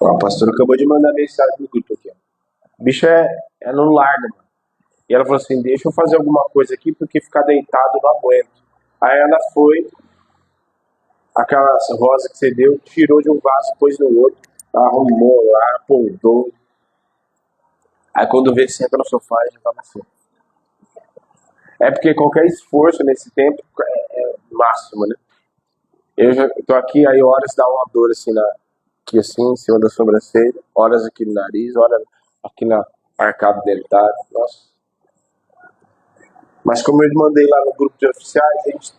Ó, a pastora acabou de mandar mensagem no grupo aqui. Ó. O bicho é não larga, mano. E ela falou assim, deixa eu fazer alguma coisa aqui, porque ficar deitado eu não aguento. Aí ela foi, aquelas rosas que você deu, tirou de um vaso, pôs no outro, arrumou lá, apontou. Aí quando vê, senta no sofá e já tava assim. É porque qualquer esforço nesse tempo é máximo, né? Eu já tô aqui, aí horas dá uma dor assim, aqui assim, em cima da sobrancelha, horas aqui no nariz, horas aqui na arcada dentária. Nossa. Mas como eu mandei lá no grupo de oficiais,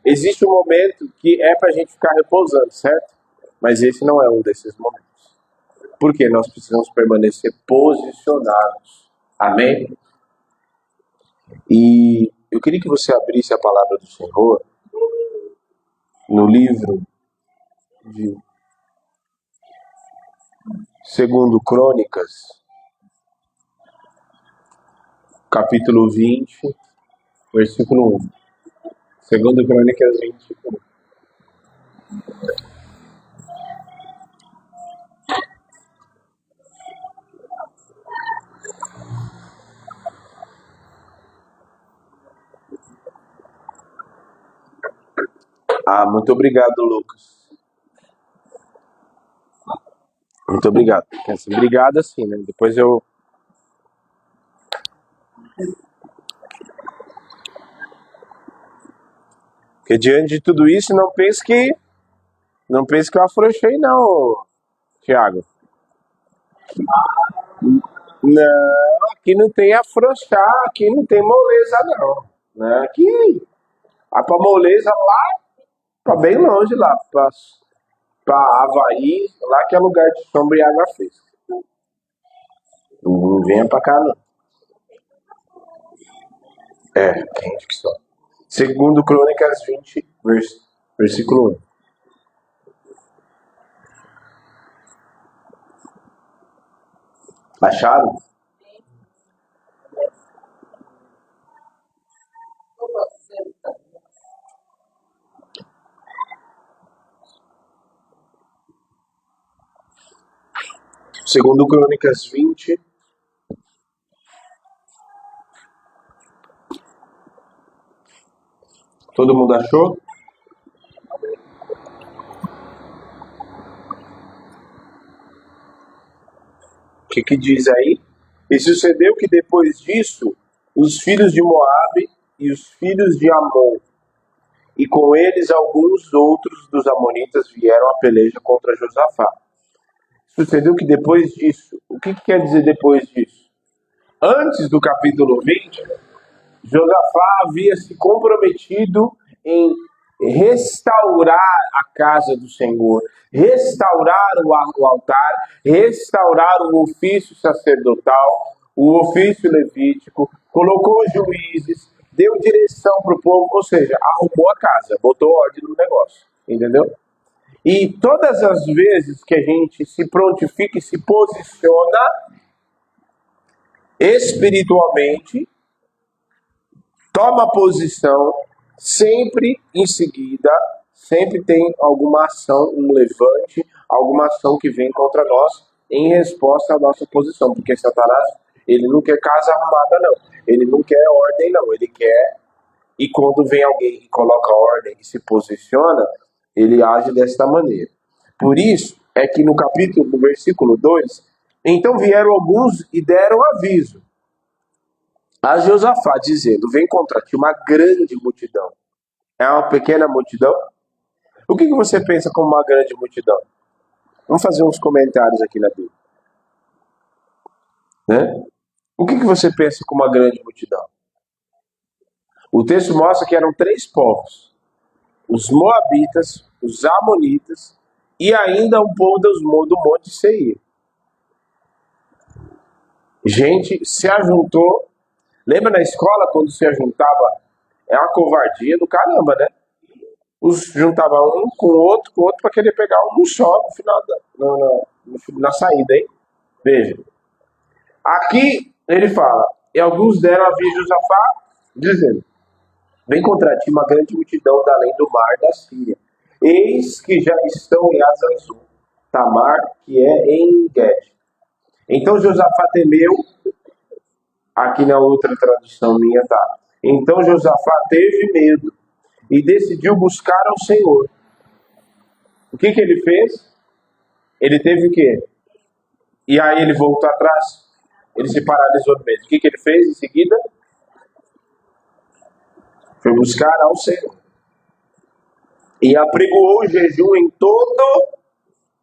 existe um momento que é pra gente ficar repousando, certo? Mas esse não é um desses momentos. Porque nós precisamos permanecer posicionados. Amém? E eu queria que você abrisse a palavra do Senhor no livro de Segundo Crônicas, capítulo 20, versículo 1. Segundo Crônicas 20. Ah, muito obrigado, Lucas. Muito obrigado. Assim, obrigado assim, né? Depois eu... Porque diante de tudo isso, não pense que eu afrouxei, não, Thiago. Não, aqui não tem afrouxar, aqui não tem moleza, não. Né? Aqui, a pra moleza lá, pra bem longe lá, pra Havaí, lá que é lugar de sombra e água fresca. Não venha pra cá, não. É, quente que só. Segundo Crônicas 20, versículo 1. Acharam? Segundo Crônicas 20. Todo mundo achou? O que diz aí? E sucedeu que depois disso, os filhos de Moabe e os filhos de Amon, e com eles alguns outros dos amonitas vieram à peleja contra Josafá. Sucedeu que depois disso, o que quer dizer depois disso? Antes do capítulo 20, Josafá havia se comprometido em restaurar a casa do Senhor, restaurar o altar, restaurar o ofício sacerdotal, o ofício levítico, colocou juízes, deu direção para o povo, ou seja, arrumou a casa, botou ordem no negócio, entendeu? E todas as vezes que a gente se prontifica e se posiciona espiritualmente, toma posição, sempre em seguida, sempre tem alguma ação, um levante, alguma ação que vem contra nós em resposta à nossa posição. Porque Satanás, ele não quer casa arrumada, não. Ele não quer ordem, não. Ele quer... E quando vem alguém que coloca ordem e se posiciona, ele age desta maneira. Por isso, é que no capítulo, no versículo 2, então vieram alguns e deram aviso a Josafá, dizendo, vem contra ti uma grande multidão. É uma pequena multidão? O que você pensa como uma grande multidão? Vamos fazer uns comentários aqui na Bíblia. Né? O que você pensa como uma grande multidão? O texto mostra que eram 3 povos. Os Moabitas, os Amonitas e ainda um povo do Monte Seir. Gente se ajuntou. Lembra na escola quando se ajuntava? É uma covardia do caramba, né? Os juntava um com o outro, para querer pegar um só no final na saída, hein? Veja. Aqui ele fala, e alguns deram aviso a Josafá, dizendo, vem contra ti uma grande multidão da além do mar da Síria. Eis que já estão em Hazazon, Tamar, que é em Gede. Então Josafá temeu, aqui na outra tradução minha tá. Então Josafá teve medo e decidiu buscar ao Senhor. O que ele fez? Ele teve o quê? E aí ele voltou atrás. Ele se paralisou no meio. O que ele fez em seguida? Foi buscar ao Senhor. E apregoou o jejum em todo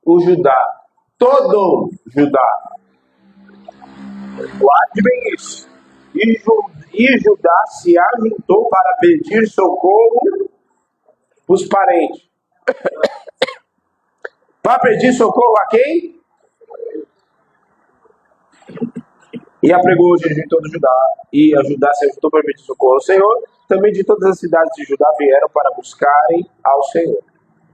o Judá. Todo Judá. Guarde bem isso. E Judá se ajuntou para pedir socorro os parentes. Para pedir socorro a quem? E apregou o jejum em todo Judá. E a Judá se ajuntou para pedir socorro ao Senhor. Também de todas as cidades de Judá vieram para buscarem ao Senhor.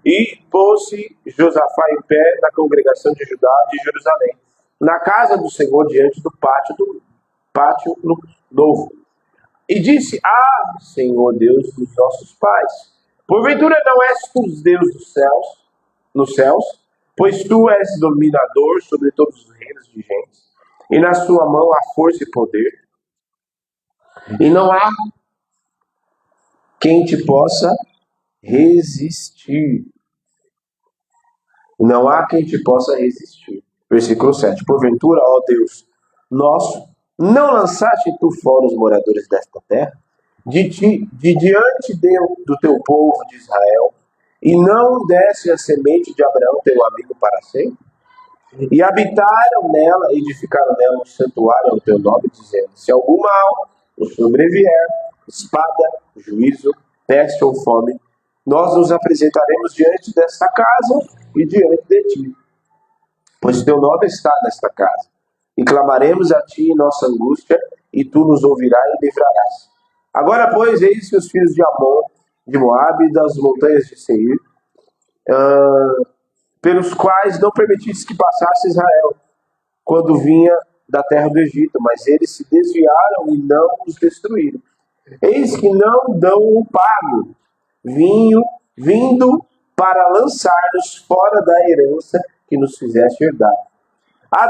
E pôs-se Josafá em pé na congregação de Judá de Jerusalém, na casa do Senhor, diante do pátio novo. E disse: Senhor Deus dos nossos pais, porventura não és tu os Deus nos céus, pois tu és dominador sobre todos os reinos de gentes, e na sua mão há força e poder, e não há quem te possa resistir. Não há quem te possa resistir. Versículo 7. Porventura, ó Deus nosso, não lançaste tu fora os moradores desta terra, de diante do teu povo de Israel, e não deste a semente de Abraão, teu amigo, para sempre? E habitaram nela, edificaram nela um santuário ao teu nome, dizendo: se algum mal nos sobrevier, espada, juízo, peste ou fome, nós nos apresentaremos diante desta casa e diante de ti, pois teu nome está nesta casa. E clamaremos a ti em nossa angústia, e tu nos ouvirás e livrarás. Agora, pois, eis que os filhos de Amon, de Moabe e das montanhas de Seir, pelos quais não permitiste que passasse Israel, quando vinha da terra do Egito, mas eles se desviaram e não os destruíram. Eis que não dão o pago, vindo para lançar-nos fora da herança que nos fizeste herdar.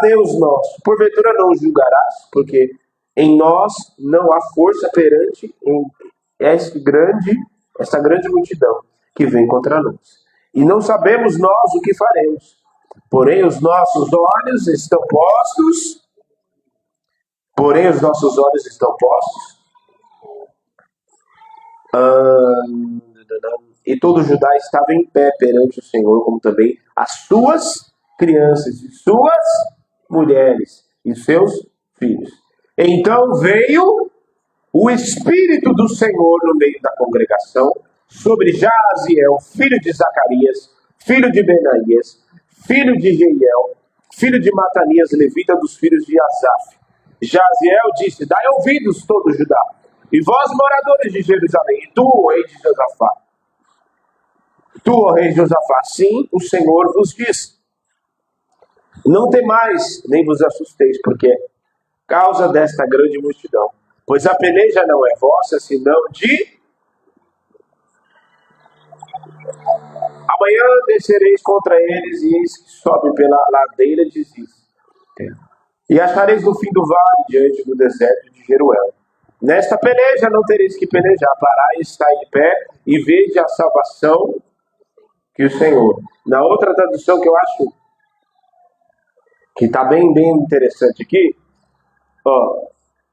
Deus nosso, porventura não os julgarás, porque em nós não há força perante esta grande multidão que vem contra nós. E não sabemos nós o que faremos. Porém, os nossos olhos estão postos. E todo Judá estava em pé perante o Senhor, como também as suas crianças, e suas mulheres, e seus filhos. Então veio o Espírito do Senhor no meio da congregação, sobre Jaziel, filho de Zacarias, filho de Benaías, filho de Jeiel, filho de Matanias, levita dos filhos de Asaf. Jaziel disse: dai ouvidos todo Judá, e vós moradores de Jerusalém, e tu, ó rei de Josafá. Tu, ó rei de Josafá, sim, o Senhor vos diz: não temais, nem vos assusteis, porque causa desta grande multidão, pois a peleja não é vossa, senão de... Amanhã descereis contra eles, e eis que sobe pela ladeira de Ziz, e achareis no fim do vale, diante do deserto de Jeruel. Nesta peleja não tereis que pelejar, parai, estai em pé, e vede a salvação que o Senhor... Na outra tradução que eu acho que está bem interessante aqui,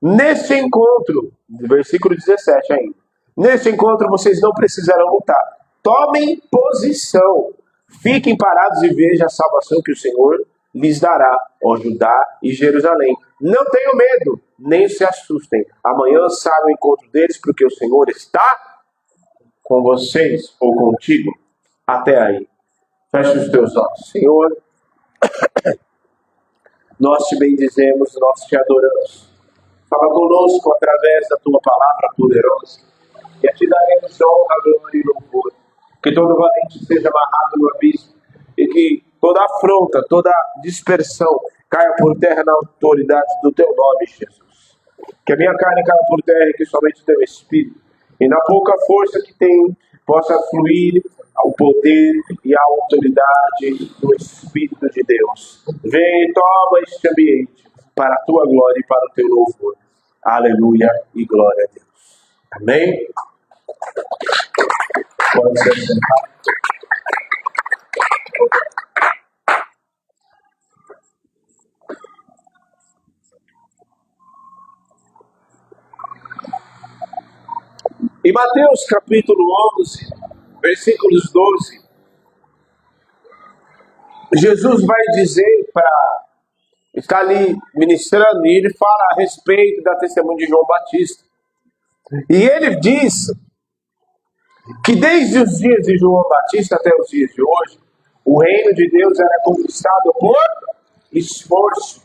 neste encontro, versículo 17 ainda, neste encontro vocês não precisarão lutar. Tomem posição, fiquem parados e vejam a salvação que o Senhor lhes dará, ó Judá e Jerusalém. Não tenham medo, nem se assustem. Amanhã saia ao encontro deles, porque o Senhor está com vocês ou contigo. Até aí. Feche os teus olhos. Senhor, nós te bendizemos, nós te adoramos. Fala conosco através da tua palavra poderosa. E a ti daremos honra, glória e louvor. Que todo valente seja amarrado no abismo. E que toda afronta, toda dispersão caia por terra na autoridade do teu nome, Jesus. Que a minha carne caia por terra e que somente o teu Espírito, e na pouca força que tem, possa fluir ao poder e à autoridade do Espírito Espírito de Deus, vem e toma este ambiente para a tua glória e para o teu louvor. Aleluia e glória a Deus. Amém? Pode ser sentado. Em Mateus capítulo 11, versículos 12, Jesus vai dizer para estar ali ministrando, e ele fala a respeito da testemunha de João Batista. E ele diz que desde os dias de João Batista até os dias de hoje, o reino de Deus era conquistado por esforço.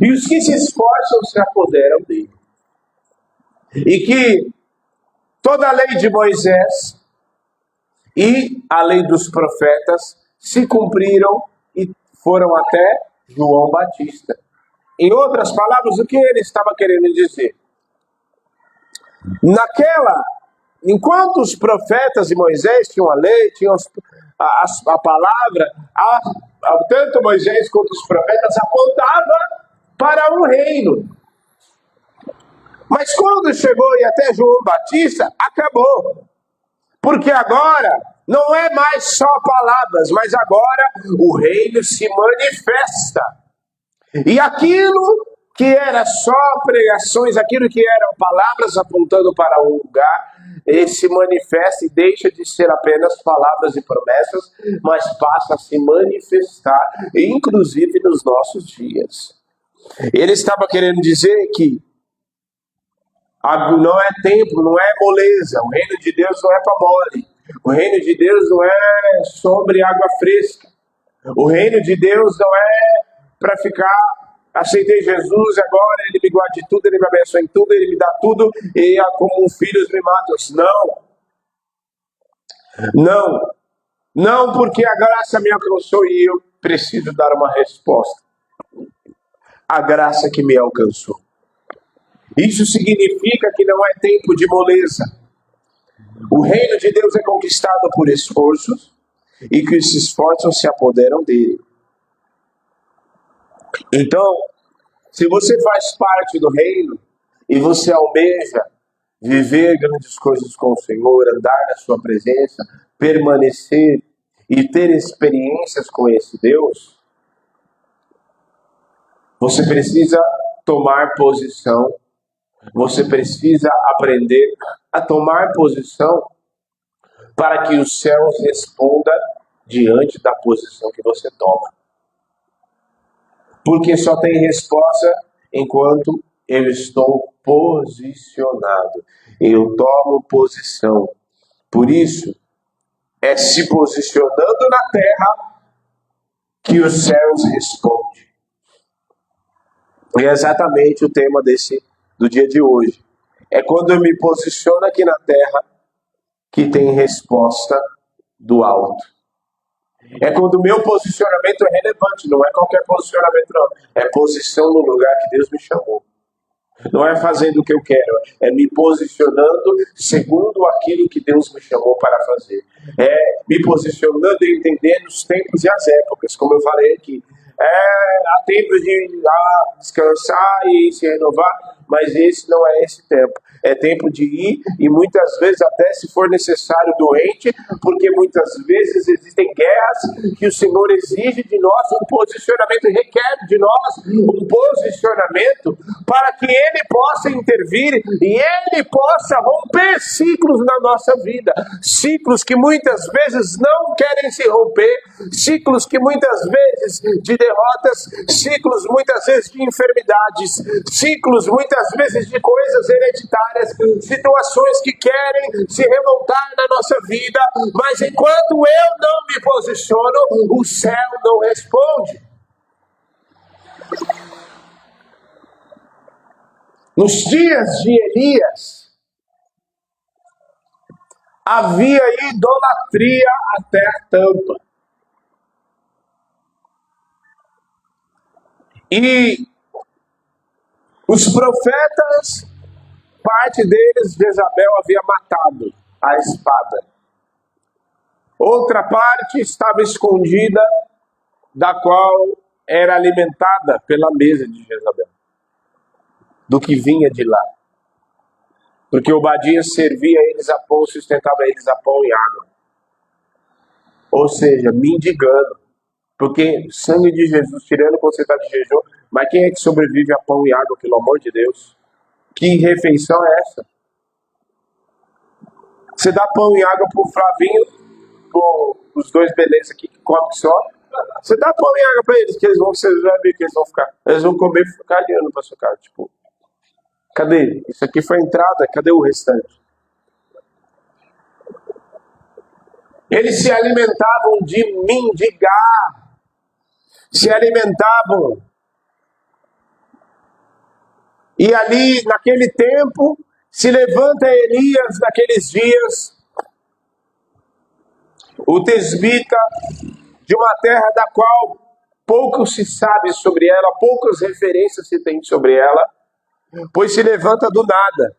E os que se esforçam se apoderam dele. E que toda a lei de Moisés e a lei dos profetas se cumpriram e foram até João Batista. Em outras palavras, o que ele estava querendo dizer? Enquanto os profetas e Moisés tinham a lei, tinham a palavra, tanto Moisés quanto os profetas apontavam para um reino. Mas quando chegou e até João Batista, acabou. Porque agora não é mais só palavras, mas agora o reino se manifesta. E aquilo que era só pregações, aquilo que eram palavras apontando para um lugar, ele se manifesta e deixa de ser apenas palavras e promessas, mas passa a se manifestar, inclusive nos nossos dias. Ele estava querendo dizer que não é tempo, não é moleza, o reino de Deus não é para mole, o reino de Deus não é sobre água fresca, o reino de Deus não é para ficar, aceitei Jesus, agora ele me guarda de tudo, ele me abençoa em tudo, ele me dá tudo, e como filhos mimados. Não, porque a graça me alcançou e eu preciso dar uma resposta. A graça que me alcançou. Isso significa que não é tempo de moleza. O reino de Deus é conquistado por esforços e que os esforços se apoderam dele. Então, se você faz parte do reino e você almeja viver grandes coisas com o Senhor, andar na sua presença, permanecer e ter experiências com esse Deus, você precisa tomar posição. Você precisa aprender a tomar posição para que os céus respondam diante da posição que você toma. Porque só tem resposta enquanto eu estou posicionado. Eu tomo posição. Por isso, é se posicionando na terra que os céus respondem. E é exatamente o tema do dia de hoje. É quando eu me posiciono aqui na terra que tem resposta do alto. É quando o meu posicionamento é relevante, não é qualquer posicionamento não. É posição no lugar que Deus me chamou. Não é fazendo o que eu quero, é me posicionando segundo aquilo que Deus me chamou para fazer. É me posicionando e entendendo os tempos e as épocas, como eu falei aqui. Há tempo de descansar e se renovar, mas esse não é esse tempo. É tempo de ir e muitas vezes até se for necessário doente, porque muitas vezes existem guerras que o Senhor exige de nós um posicionamento, requer de nós um posicionamento para que Ele possa intervir e Ele possa romper ciclos na nossa vida. Ciclos que muitas vezes não querem se romper, ciclos que muitas vezes de derrotas, ciclos muitas vezes de enfermidades, ciclos muitas vezes de coisas hereditárias, situações que querem se remontar na nossa vida, mas enquanto eu não me posiciono, o céu não responde. Nos dias de Elias, havia idolatria até a tampa. E os profetas, parte deles, Jezabel havia matado a espada. Outra parte estava escondida, da qual era alimentada pela mesa de Jezabel, do que vinha de lá. Porque Obadias servia eles a pão, sustentava eles a pão e água. Ou seja, mendigando. Porque sangue de Jesus, tirando quando você está de jejum, mas quem é que sobrevive a pão e água, pelo amor de Deus? Que refeição é essa? Você dá pão e água pro Flavinho, os dois beleza aqui que comem só. Você dá pão e água para eles, que eles vão, você vai ver que eles vão ficar. Eles vão comer e ficar olhando para sua cara. Tipo, cadê? Isso aqui foi a entrada, cadê o restante? Eles se alimentavam de mendigar. Se alimentavam. E ali, naquele tempo, se levanta Elias naqueles dias, o tesbita, de uma terra da qual pouco se sabe sobre ela, poucas referências se tem sobre ela, pois se levanta do nada,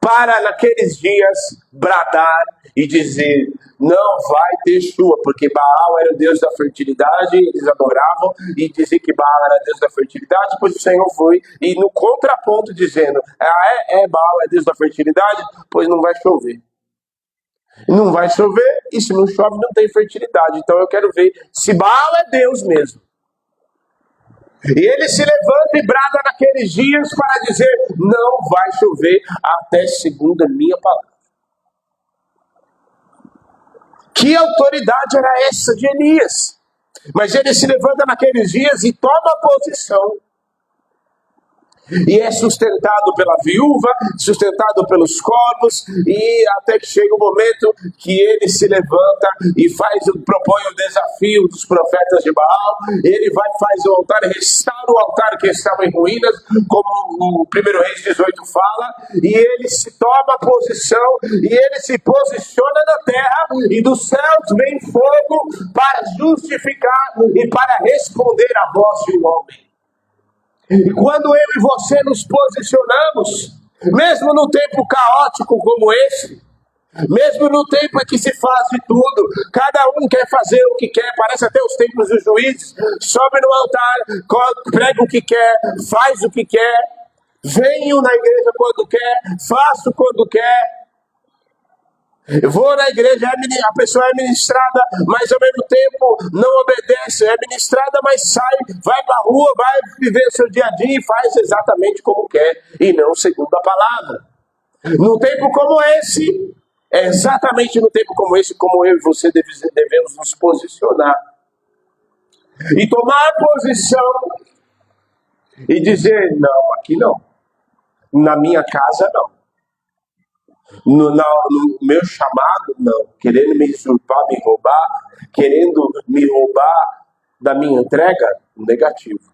para naqueles dias bradar e dizer, não vai ter chuva, porque Baal era o deus da fertilidade, eles adoravam, e dizer que Baal era deus da fertilidade, pois o Senhor foi, e no contraponto dizendo, Baal é deus da fertilidade, pois não vai chover. Não vai chover, e se não chove não tem fertilidade, então eu quero ver se Baal é Deus mesmo. E ele se levanta e brada naqueles dias para dizer, não vai chover até segundo a minha palavra. Que autoridade era essa de Elias? Mas ele se levanta naqueles dias e toma posição. E é sustentado pela viúva, sustentado pelos corvos, e até que chega o momento que ele se levanta e propõe o desafio dos profetas de Baal. Ele faz o altar, restaura o altar que estava em ruínas, como o 1 Reis 18 fala, e ele se toma posição, e ele se posiciona na terra, e dos céus vem fogo para justificar e para responder à voz de um homem. E quando eu e você nos posicionamos, mesmo no tempo caótico como esse, mesmo no tempo em que se faz de tudo, cada um quer fazer o que quer, parece até os tempos dos juízes, sobe no altar, prega o que quer, faz o que quer, venho na igreja quando quer, faço quando quer. Eu vou na igreja, a pessoa é ministrada, mas ao mesmo tempo não obedece, é ministrada, mas sai, vai pra rua, vai viver o seu dia a dia e faz exatamente como quer, e não segundo a palavra. Num tempo como esse, é exatamente no tempo como esse, como eu e você devemos nos posicionar. E tomar posição e dizer, não, aqui não, na minha casa não. No meu chamado, não. Querendo me usurpar, me roubar, querendo me roubar da minha entrega, negativo.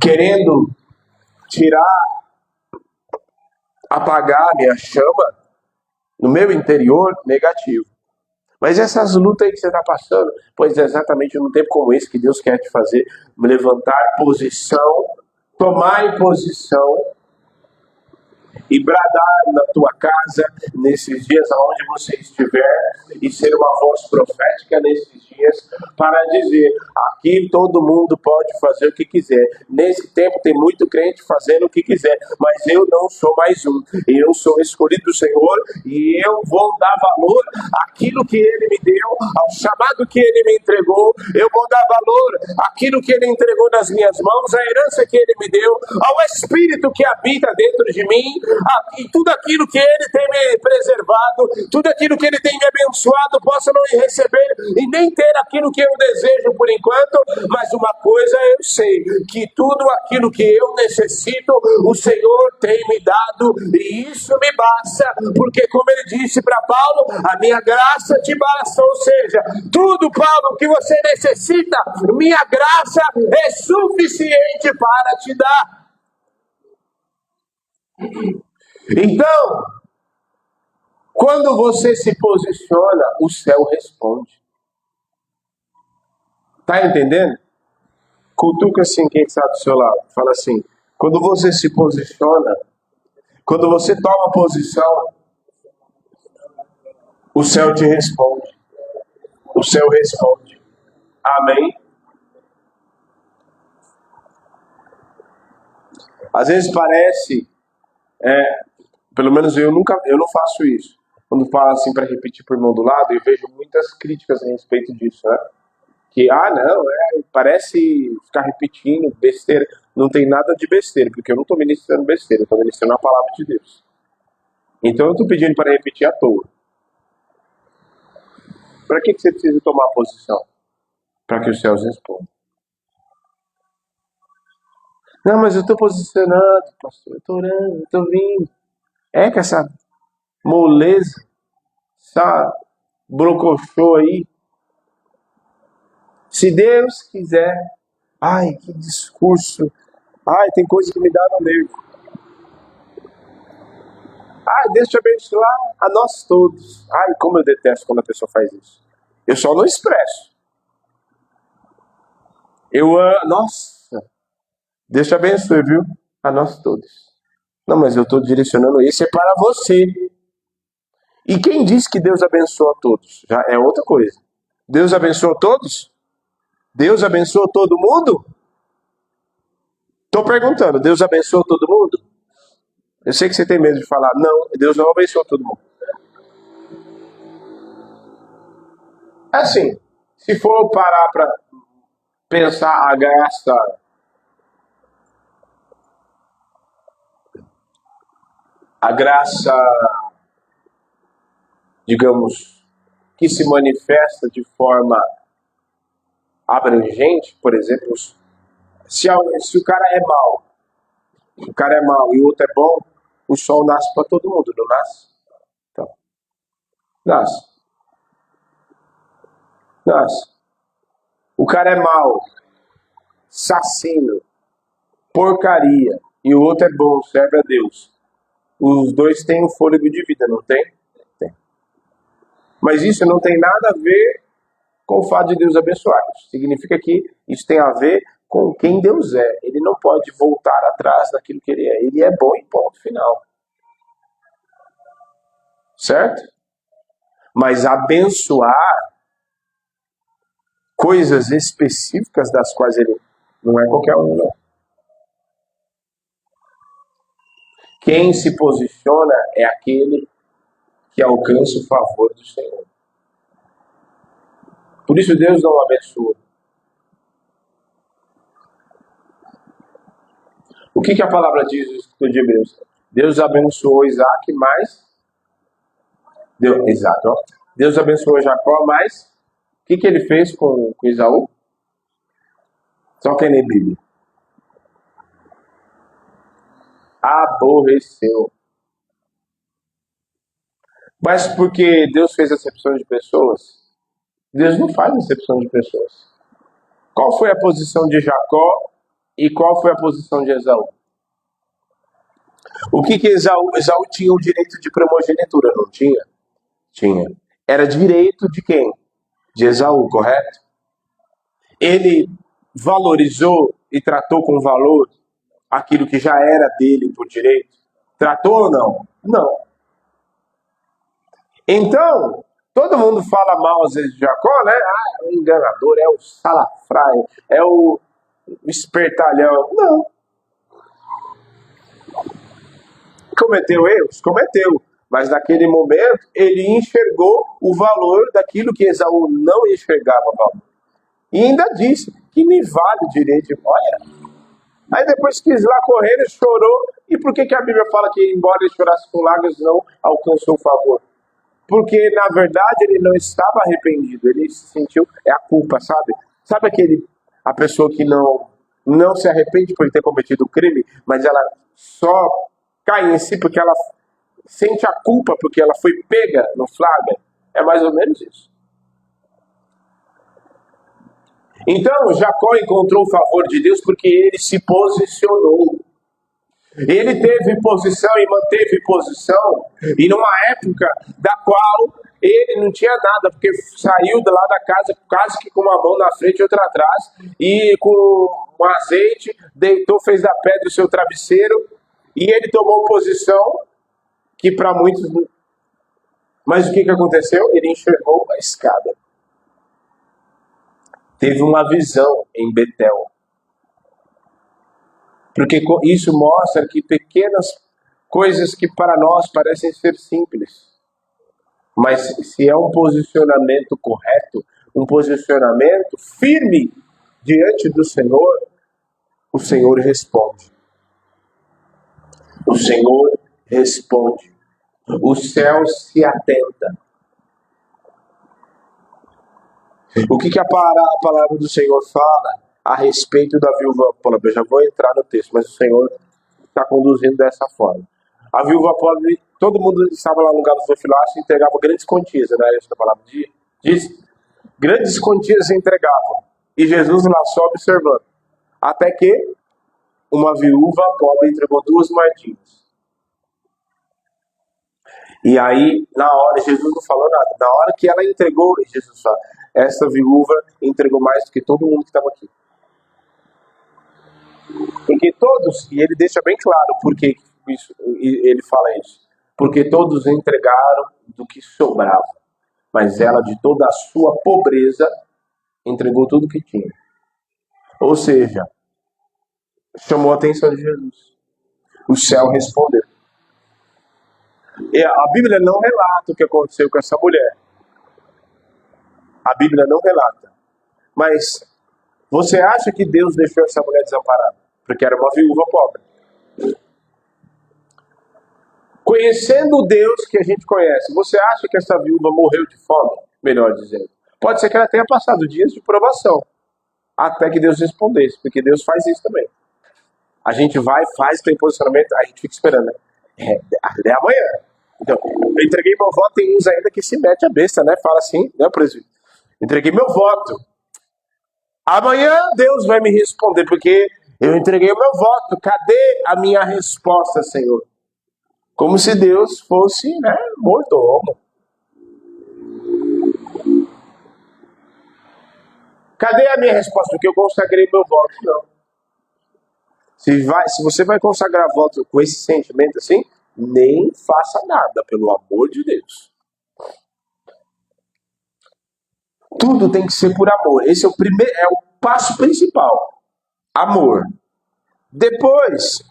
Querendo apagar a minha chama no meu interior, negativo. Mas essas lutas aí que você está passando, pois é exatamente num tempo como esse que Deus quer te fazer levantar posição, tomar posição, e bradar na tua casa, nesses dias aonde você estiver, e ser uma voz profética nesses dias, para dizer, aqui todo mundo pode fazer o que quiser. Nesse tempo tem muito crente fazendo o que quiser, mas eu não sou mais um. Eu sou escolhido do Senhor, e eu vou dar valor àquilo que Ele me deu, ao chamado que Ele me entregou. Eu vou dar valor àquilo que Ele entregou nas minhas mãos, à herança que Ele me deu, ao Espírito que habita dentro de mim, e tudo aquilo que Ele tem me preservado, tudo aquilo que Ele tem me abençoado, posso não receber e nem ter aquilo que eu desejo por enquanto, mas uma coisa eu sei, que tudo aquilo que eu necessito, o Senhor tem me dado, e isso me basta, porque como Ele disse para Paulo, a minha graça te basta, ou seja, tudo, Paulo, que você necessita, minha graça é suficiente para te dar. Então, quando você se posiciona, o céu responde. Tá entendendo? Cutuca assim quem está do seu lado. Fala assim, quando você se posiciona, quando você toma posição, O céu te responde. O céu responde. Amém? Às vezes parece, pelo menos eu não faço isso. Quando falo assim para repetir por irmão do lado, eu vejo muitas críticas a respeito disso, né? Que, não, parece ficar repetindo besteira. Não tem nada de besteira, porque eu não estou ministrando besteira, eu estou ministrando a palavra de Deus. Então eu estou pedindo para repetir à toa. Para que você precisa tomar posição? Para que os céus respondam. Não, mas eu estou posicionando, pastor, eu estou orando, eu estou vindo. É que essa moleza, essa brocochô aí, se Deus quiser, ai, que discurso, ai, tem coisa que me dá no nervo. Ai, Deus te abençoar a nós todos. Ai, como eu detesto quando a pessoa faz isso. Eu só não expresso. Nossa, Deus te abençoe, viu? A nós todos. Não, mas eu estou direcionando isso é para você. E quem diz que Deus abençoa a todos? Já é outra coisa. Deus abençoa todos? Deus abençoa todo mundo? Estou perguntando, Deus abençoa todo mundo? Eu sei que você tem medo de falar, não, Deus não abençoa todo mundo. Assim, se for parar para pensar a graça, digamos, que se manifesta de forma abrangente, por exemplo, se o cara é mau, e o outro é bom, o sol nasce para todo mundo, não nasce? Então, nasce. O cara é mau, assassino, porcaria, e o outro é bom, serve a Deus. Os dois têm um fôlego de vida, não tem? Tem. Mas isso não tem nada a ver com o fato de Deus abençoar. Isso significa que isso tem a ver com quem Deus é. Ele não pode voltar atrás daquilo que ele é. Ele é bom em ponto final. Certo? Mas abençoar coisas específicas das quais ele não é qualquer um, não. Quem se posiciona é aquele que alcança o favor do Senhor. Por isso Deus não abençoa. O que a palavra diz no Escritor de Hebreus? Deus abençoou Isaac, mas... Deus abençoou Jacó, mas... O que ele fez com Esaú? Só quem lê Bíblia. Aborreceu. Mas porque Deus fez acepção de pessoas? Deus não faz acepção de pessoas. Qual foi a posição de Jacó e qual foi a posição de Esaú? O que Esaú tinha o direito de primogenitura, não tinha? Tinha. Era direito de quem? De Esaú, correto? Ele valorizou e tratou com valor aquilo que já era dele por direito? Tratou ou não? Não. Então, todo mundo fala mal às vezes de Jacó, né? É o enganador, é o salafrário, é o espertalhão. Não. Cometeu erros? Cometeu. Mas naquele momento, ele enxergou o valor daquilo que Esaú não enxergava valor. E ainda disse que me vale o direito de... Olha. Aí depois quis lá correr, ele chorou. E por que a Bíblia fala que, embora ele chorasse com lágrimas, não alcançou o favor? Porque, na verdade, ele não estava arrependido. Ele se sentiu... É a culpa, sabe? Sabe a pessoa que não se arrepende por ter cometido o crime, mas ela só cai em si porque ela sente a culpa porque ela foi pega no flagra? É mais ou menos isso. Então, Jacó encontrou o favor de Deus porque ele se posicionou. Ele teve posição e manteve posição, e numa época da qual ele não tinha nada, porque saiu de lá da casa quase que com uma mão na frente e outra atrás, e com um azeite, deitou, fez da pedra o seu travesseiro, e ele tomou posição que para muitos Mas o que aconteceu? Ele enxergou a escada. Teve uma visão em Betel. Porque isso mostra que pequenas coisas que para nós parecem ser simples, mas se é um posicionamento correto, um posicionamento firme diante do Senhor, o Senhor responde. O Senhor responde. O céu se atenta. O que a palavra do Senhor fala a respeito da viúva pobre? Eu já vou entrar no texto, mas o Senhor está conduzindo dessa forma. A viúva pobre, todo mundo estava lá no gasofilácio e entregava grandes quantias, né? Essa palavra diz, grandes quantias entregavam. E Jesus lá só observando. Até que uma viúva pobre entregou 2 moedinhas. E aí, na hora, Jesus não falou nada. Na hora que ela entregou, Jesus fala, essa viúva entregou mais do que todo mundo que estava aqui. Porque todos, e ele deixa bem claro porque ele fala isso. Porque todos entregaram do que sobrava. Mas ela, de toda a sua pobreza, entregou tudo que tinha. Ou seja, chamou a atenção de Jesus. O céu respondeu. E a Bíblia não relata o que aconteceu com essa mulher. A Bíblia não relata. Mas você acha que Deus deixou essa mulher desamparada? Porque era uma viúva pobre. Conhecendo o Deus que a gente conhece, você acha que essa viúva morreu de fome? Melhor dizendo. Pode ser que ela tenha passado dias de provação. Até que Deus respondesse. Porque Deus faz isso também. A gente vai, faz, tem posicionamento, a gente fica esperando, né? É amanhã. Então, eu entreguei meu voto, tem uns ainda que se mete a besta, né? Fala assim, né, presidente? Entreguei meu voto. Amanhã Deus vai me responder, porque eu entreguei o meu voto. Cadê a minha resposta, Senhor? Como se Deus fosse, né, mordomo. Cadê a minha resposta? Porque eu consagrei meu voto. Não. Se você vai consagrar voto com esse sentimento assim, nem faça nada, pelo amor de Deus. Tudo tem que ser por amor. Esse é o passo principal. Amor. Depois,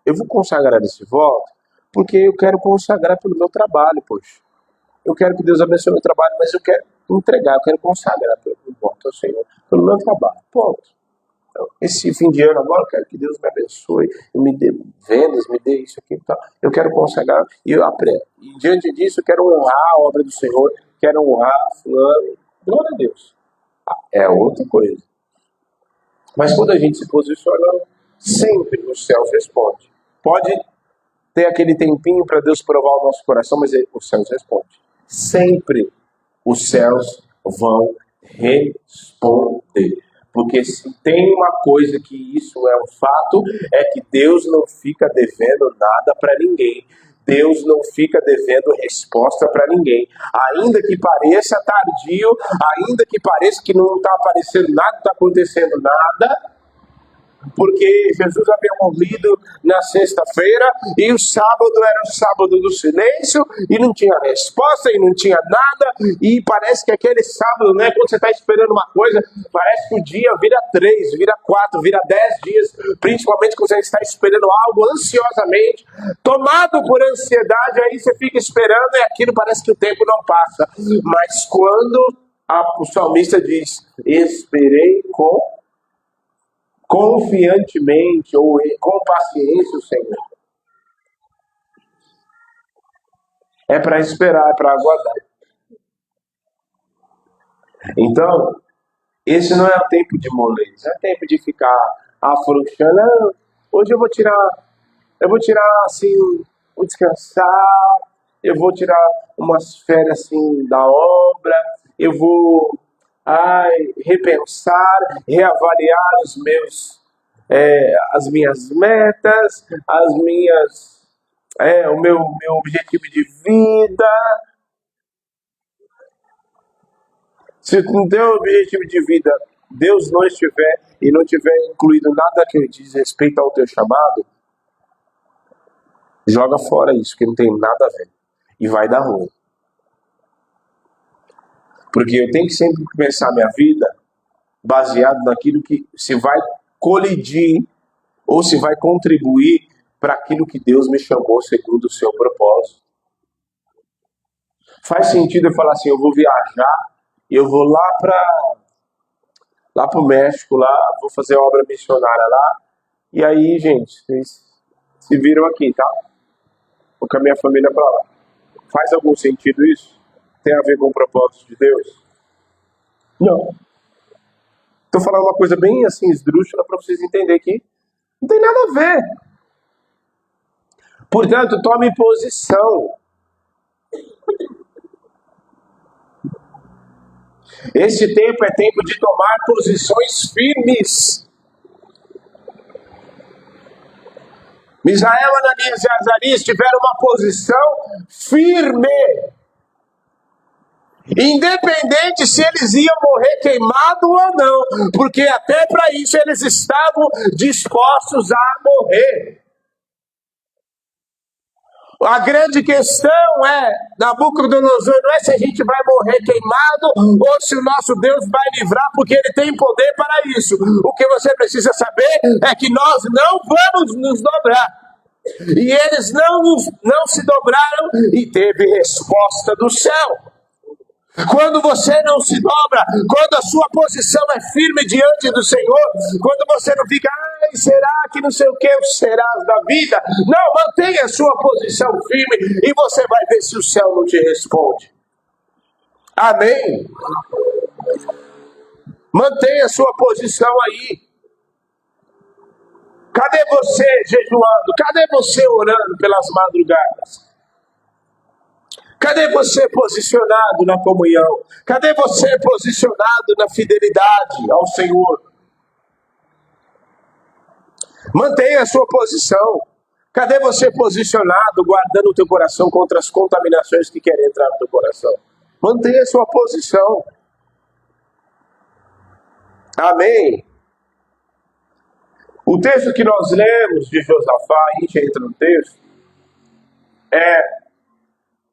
eu vou consagrar esse voto porque eu quero consagrar pelo meu trabalho, poxa. Eu quero que Deus abençoe o meu trabalho, mas eu quero entregar, eu quero consagrar pelo voto ao Senhor, pelo meu trabalho. Ponto. Então, esse fim de ano agora, eu quero que Deus me abençoe, me dê vendas, me dê isso aqui e tal. Eu quero consagrar e eu aprendo. E diante disso, eu quero honrar a obra do Senhor, quero honrar fulano. Glória a Deus. É outra coisa. Mas quando a gente se posiciona, sempre os céus respondem. Pode ter aquele tempinho para Deus provar o nosso coração, mas os céus respondem. Sempre os céus vão responder. Porque se tem uma coisa que isso é um fato, é que Deus não fica devendo nada para ninguém. Deus não fica devendo resposta para ninguém. Ainda que pareça tardio, ainda que pareça que não está aparecendo nada, não está acontecendo nada, porque Jesus havia morrido na sexta-feira e o sábado era o sábado do silêncio e não tinha resposta e não tinha nada, e parece que aquele sábado, né, quando você está esperando uma coisa, parece que o dia vira 3, vira 4, vira 10 dias, principalmente quando você está esperando algo ansiosamente, tomado por ansiedade, aí você fica esperando e aquilo parece que o tempo não passa. Mas quando o salmista diz, esperei confiantemente ou com paciência o Senhor. É para esperar, é para aguardar. Então, esse não é o tempo de moleza, é tempo de ficar afrouxando. Hoje eu vou tirar assim, vou descansar, eu vou tirar umas férias assim da obra, eu vou repensar, reavaliar as minhas metas, o meu objetivo de vida. Se no teu objetivo de vida Deus não estiver e não tiver incluído nada que diz respeito ao teu chamado, joga fora isso, que não tem nada a ver. E vai dar ruim. Porque eu tenho que sempre pensar minha vida baseado naquilo que se vai colidir ou se vai contribuir para aquilo que Deus me chamou segundo o seu propósito. Faz sentido eu falar assim, eu vou viajar, eu vou lá pro México, lá, vou fazer obra missionária lá, e aí, gente, vocês se viram aqui, tá? Vou com a minha família para lá. Faz algum sentido isso? Tem a ver com o propósito de Deus? Não. Estou falando uma coisa bem assim, esdrúxula, para vocês entenderem que não tem nada a ver. Portanto, tome posição. Este tempo é tempo de tomar posições firmes. Misael, Ananias e Azarias tiveram uma posição firme. Independente se eles iam morrer queimados ou não, porque até para isso eles estavam dispostos a morrer. A grande questão é, Nabucodonosor, não é se a gente vai morrer queimado ou se o nosso Deus vai livrar, porque Ele tem poder para isso. O que você precisa saber é que nós não vamos nos dobrar. E eles não se dobraram e teve resposta do céu. Quando você não se dobra, quando a sua posição é firme diante do Senhor, quando você não fica, ai, será que não sei o que, os serás da vida? Não, mantenha a sua posição firme e você vai ver se o céu não te responde. Amém? Mantenha a sua posição aí. Cadê você jejuando? Cadê você orando pelas madrugadas? Cadê você posicionado na comunhão? Cadê você posicionado na fidelidade ao Senhor? Mantenha a sua posição. Cadê você posicionado, guardando o teu coração contra as contaminações que querem entrar no teu coração? Mantenha a sua posição. Amém? O texto que nós lemos de Josafá, a gente entra no texto,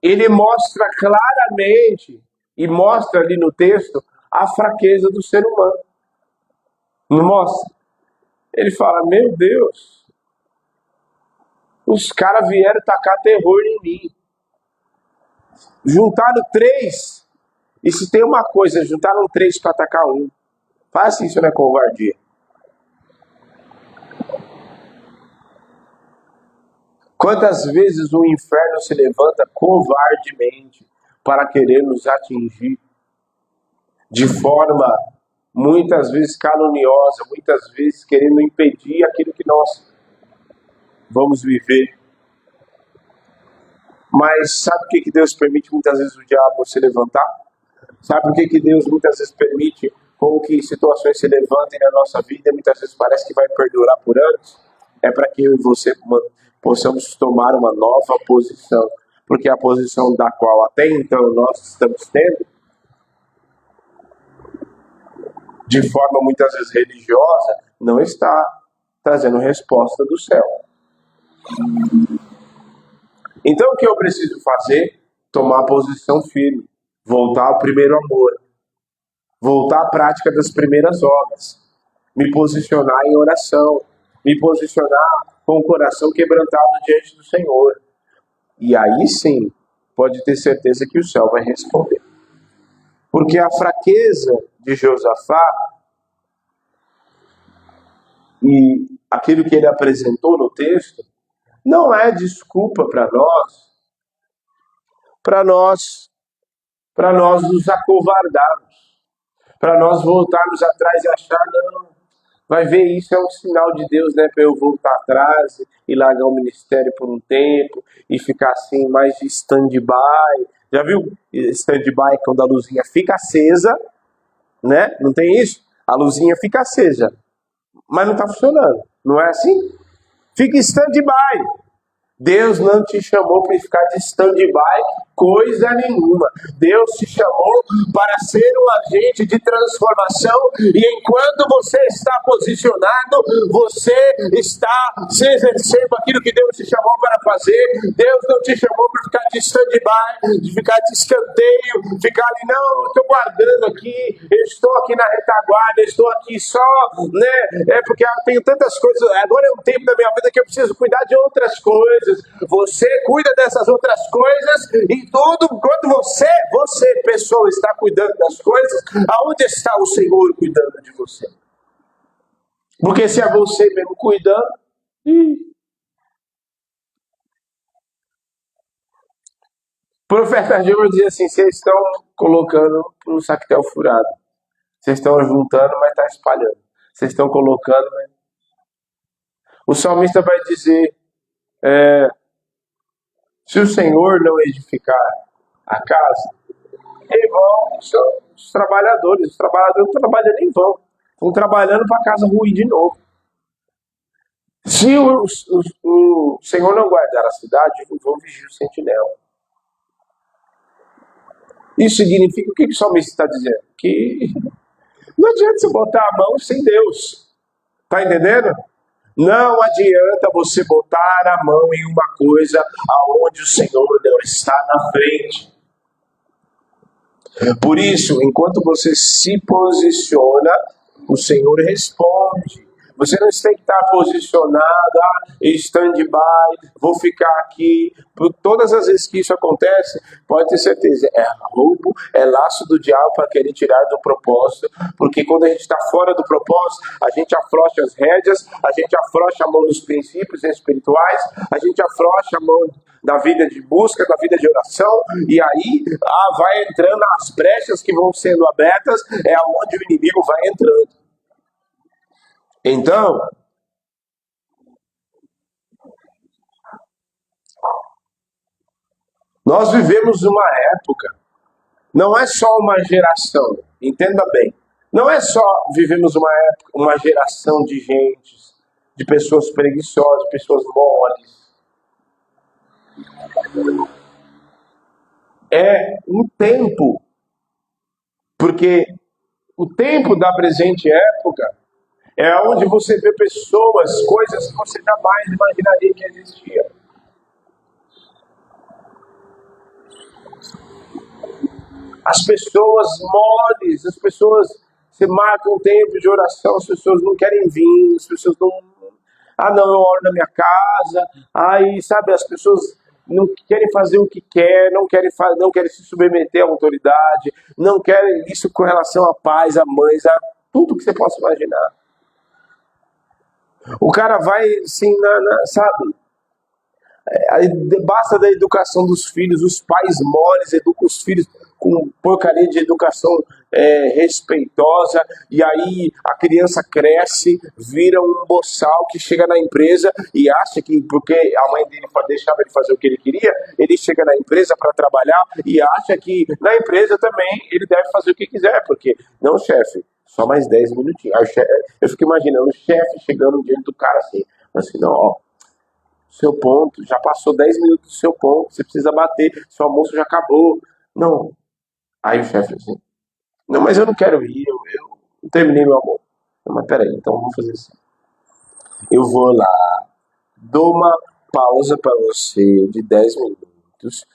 ele mostra claramente, e mostra ali no texto, a fraqueza do ser humano. Não mostra? Ele fala, meu Deus, os caras vieram tacar terror em mim. Juntaram 3, e se tem uma coisa, juntaram 3 para atacar um. Faça isso, não é covardia. Quantas vezes o inferno se levanta covardemente para querer nos atingir de forma muitas vezes caluniosa, muitas vezes querendo impedir aquilo que nós vamos viver. Mas sabe o que Deus permite muitas vezes o diabo se levantar? Sabe por que Deus muitas vezes permite com que situações se levantem na nossa vida e muitas vezes parece que vai perdurar por anos? É para que eu e você possamos tomar uma nova posição. Porque a posição da qual até então nós estamos tendo, de forma muitas vezes religiosa, não está trazendo resposta do céu. Então o que eu preciso fazer? Tomar posição firme. Voltar ao primeiro amor. Voltar à prática das primeiras obras. Me posicionar em oração. Me posicionar com o coração quebrantado diante do Senhor. E aí sim, pode ter certeza que o céu vai responder. Porque a fraqueza de Josafá e aquilo que ele apresentou no texto não é desculpa para nós nos acovardarmos, para nós voltarmos atrás e achar, não, vai ver, isso é um sinal de Deus, né, para eu voltar atrás e largar o ministério por um tempo e ficar assim mais de stand-by. Já viu stand-by quando a luzinha fica acesa, né? Não tem isso? A luzinha fica acesa, mas não está funcionando. Não é assim? Fica em stand-by. Deus não te chamou para ficar de stand-by, coisa nenhuma. Deus te chamou para ser um agente de transformação, e enquanto você está posicionado, você está se exercendo aquilo que Deus te chamou para fazer. Deus não te chamou para ficar de stand-by, de ficar de escanteio, ficar ali, não, eu estou guardando aqui, eu estou aqui na retaguarda, eu estou aqui só, né? É porque eu tenho tantas coisas, agora é um tempo da minha vida que eu preciso cuidar de outras coisas. Você cuida dessas outras coisas, e tudo, quando você, pessoa, está cuidando das coisas, aonde está o Senhor cuidando de você? Porque se é você mesmo cuidando, o profeta Ageu diz assim: vocês estão colocando no saquetel furado, vocês estão juntando, mas está espalhando, vocês estão colocando, né? O salmista vai dizer, se o Senhor não edificar a casa, em vão são os trabalhadores trabalhando em vão, estão trabalhando para a casa ruir de novo. Se o Senhor não guardar a cidade, eu vou vigiar o sentinela. Isso significa, o que o salmista está dizendo? Que não adianta você botar a mão sem Deus. Está entendendo? Não adianta você botar a mão em uma coisa aonde o Senhor não está na frente. Por isso, enquanto você se posiciona, o Senhor responde. Você não tem que estar posicionado, stand-by, vou ficar aqui. Por todas as vezes que isso acontece, pode ter certeza, é roubo, é laço do diabo para querer tirar do propósito. Porque quando a gente está fora do propósito, a gente afrouxa as rédeas, a gente afrouxa a mão dos princípios espirituais, a gente afrouxa a mão da vida de busca, da vida de oração, e aí vai entrando as brechas que vão sendo abertas, é aonde o inimigo vai entrando. Então, nós vivemos uma época, não é só uma geração, entenda bem, não é só vivemos uma época, uma geração de gente, de pessoas preguiçosas, pessoas moles. É um tempo, porque o tempo da presente época é onde você vê pessoas, coisas que você jamais imaginaria que existiam. As pessoas moles, as pessoas, você marca um tempo de oração, as pessoas não querem vir, as pessoas não... não, eu oro na minha casa, sabe, as pessoas não querem fazer o que quer, não querem se submeter à autoridade, não querem isso com relação a pais, a mães, a tudo que você possa imaginar. O cara vai, assim, sabe? Basta da educação dos filhos, os pais moles educam os filhos com porcaria de educação respeitosa, e aí a criança cresce, vira um boçal que chega na empresa e acha que, porque a mãe dele deixava ele fazer o que ele queria, ele chega na empresa para trabalhar e acha que na empresa também ele deve fazer o que quiser, porque, não, chefe, só mais 10 minutinhos. Eu fico imaginando o chefe chegando diante do cara assim, não, ó, seu ponto, já passou 10 minutos do seu ponto, você precisa bater, seu almoço já acabou. Não. Aí o chefe assim, não, mas eu não quero ir, eu não terminei meu almoço. Não, mas peraí, então vamos fazer assim. Eu vou lá, dou uma pausa para você de 10 minutos,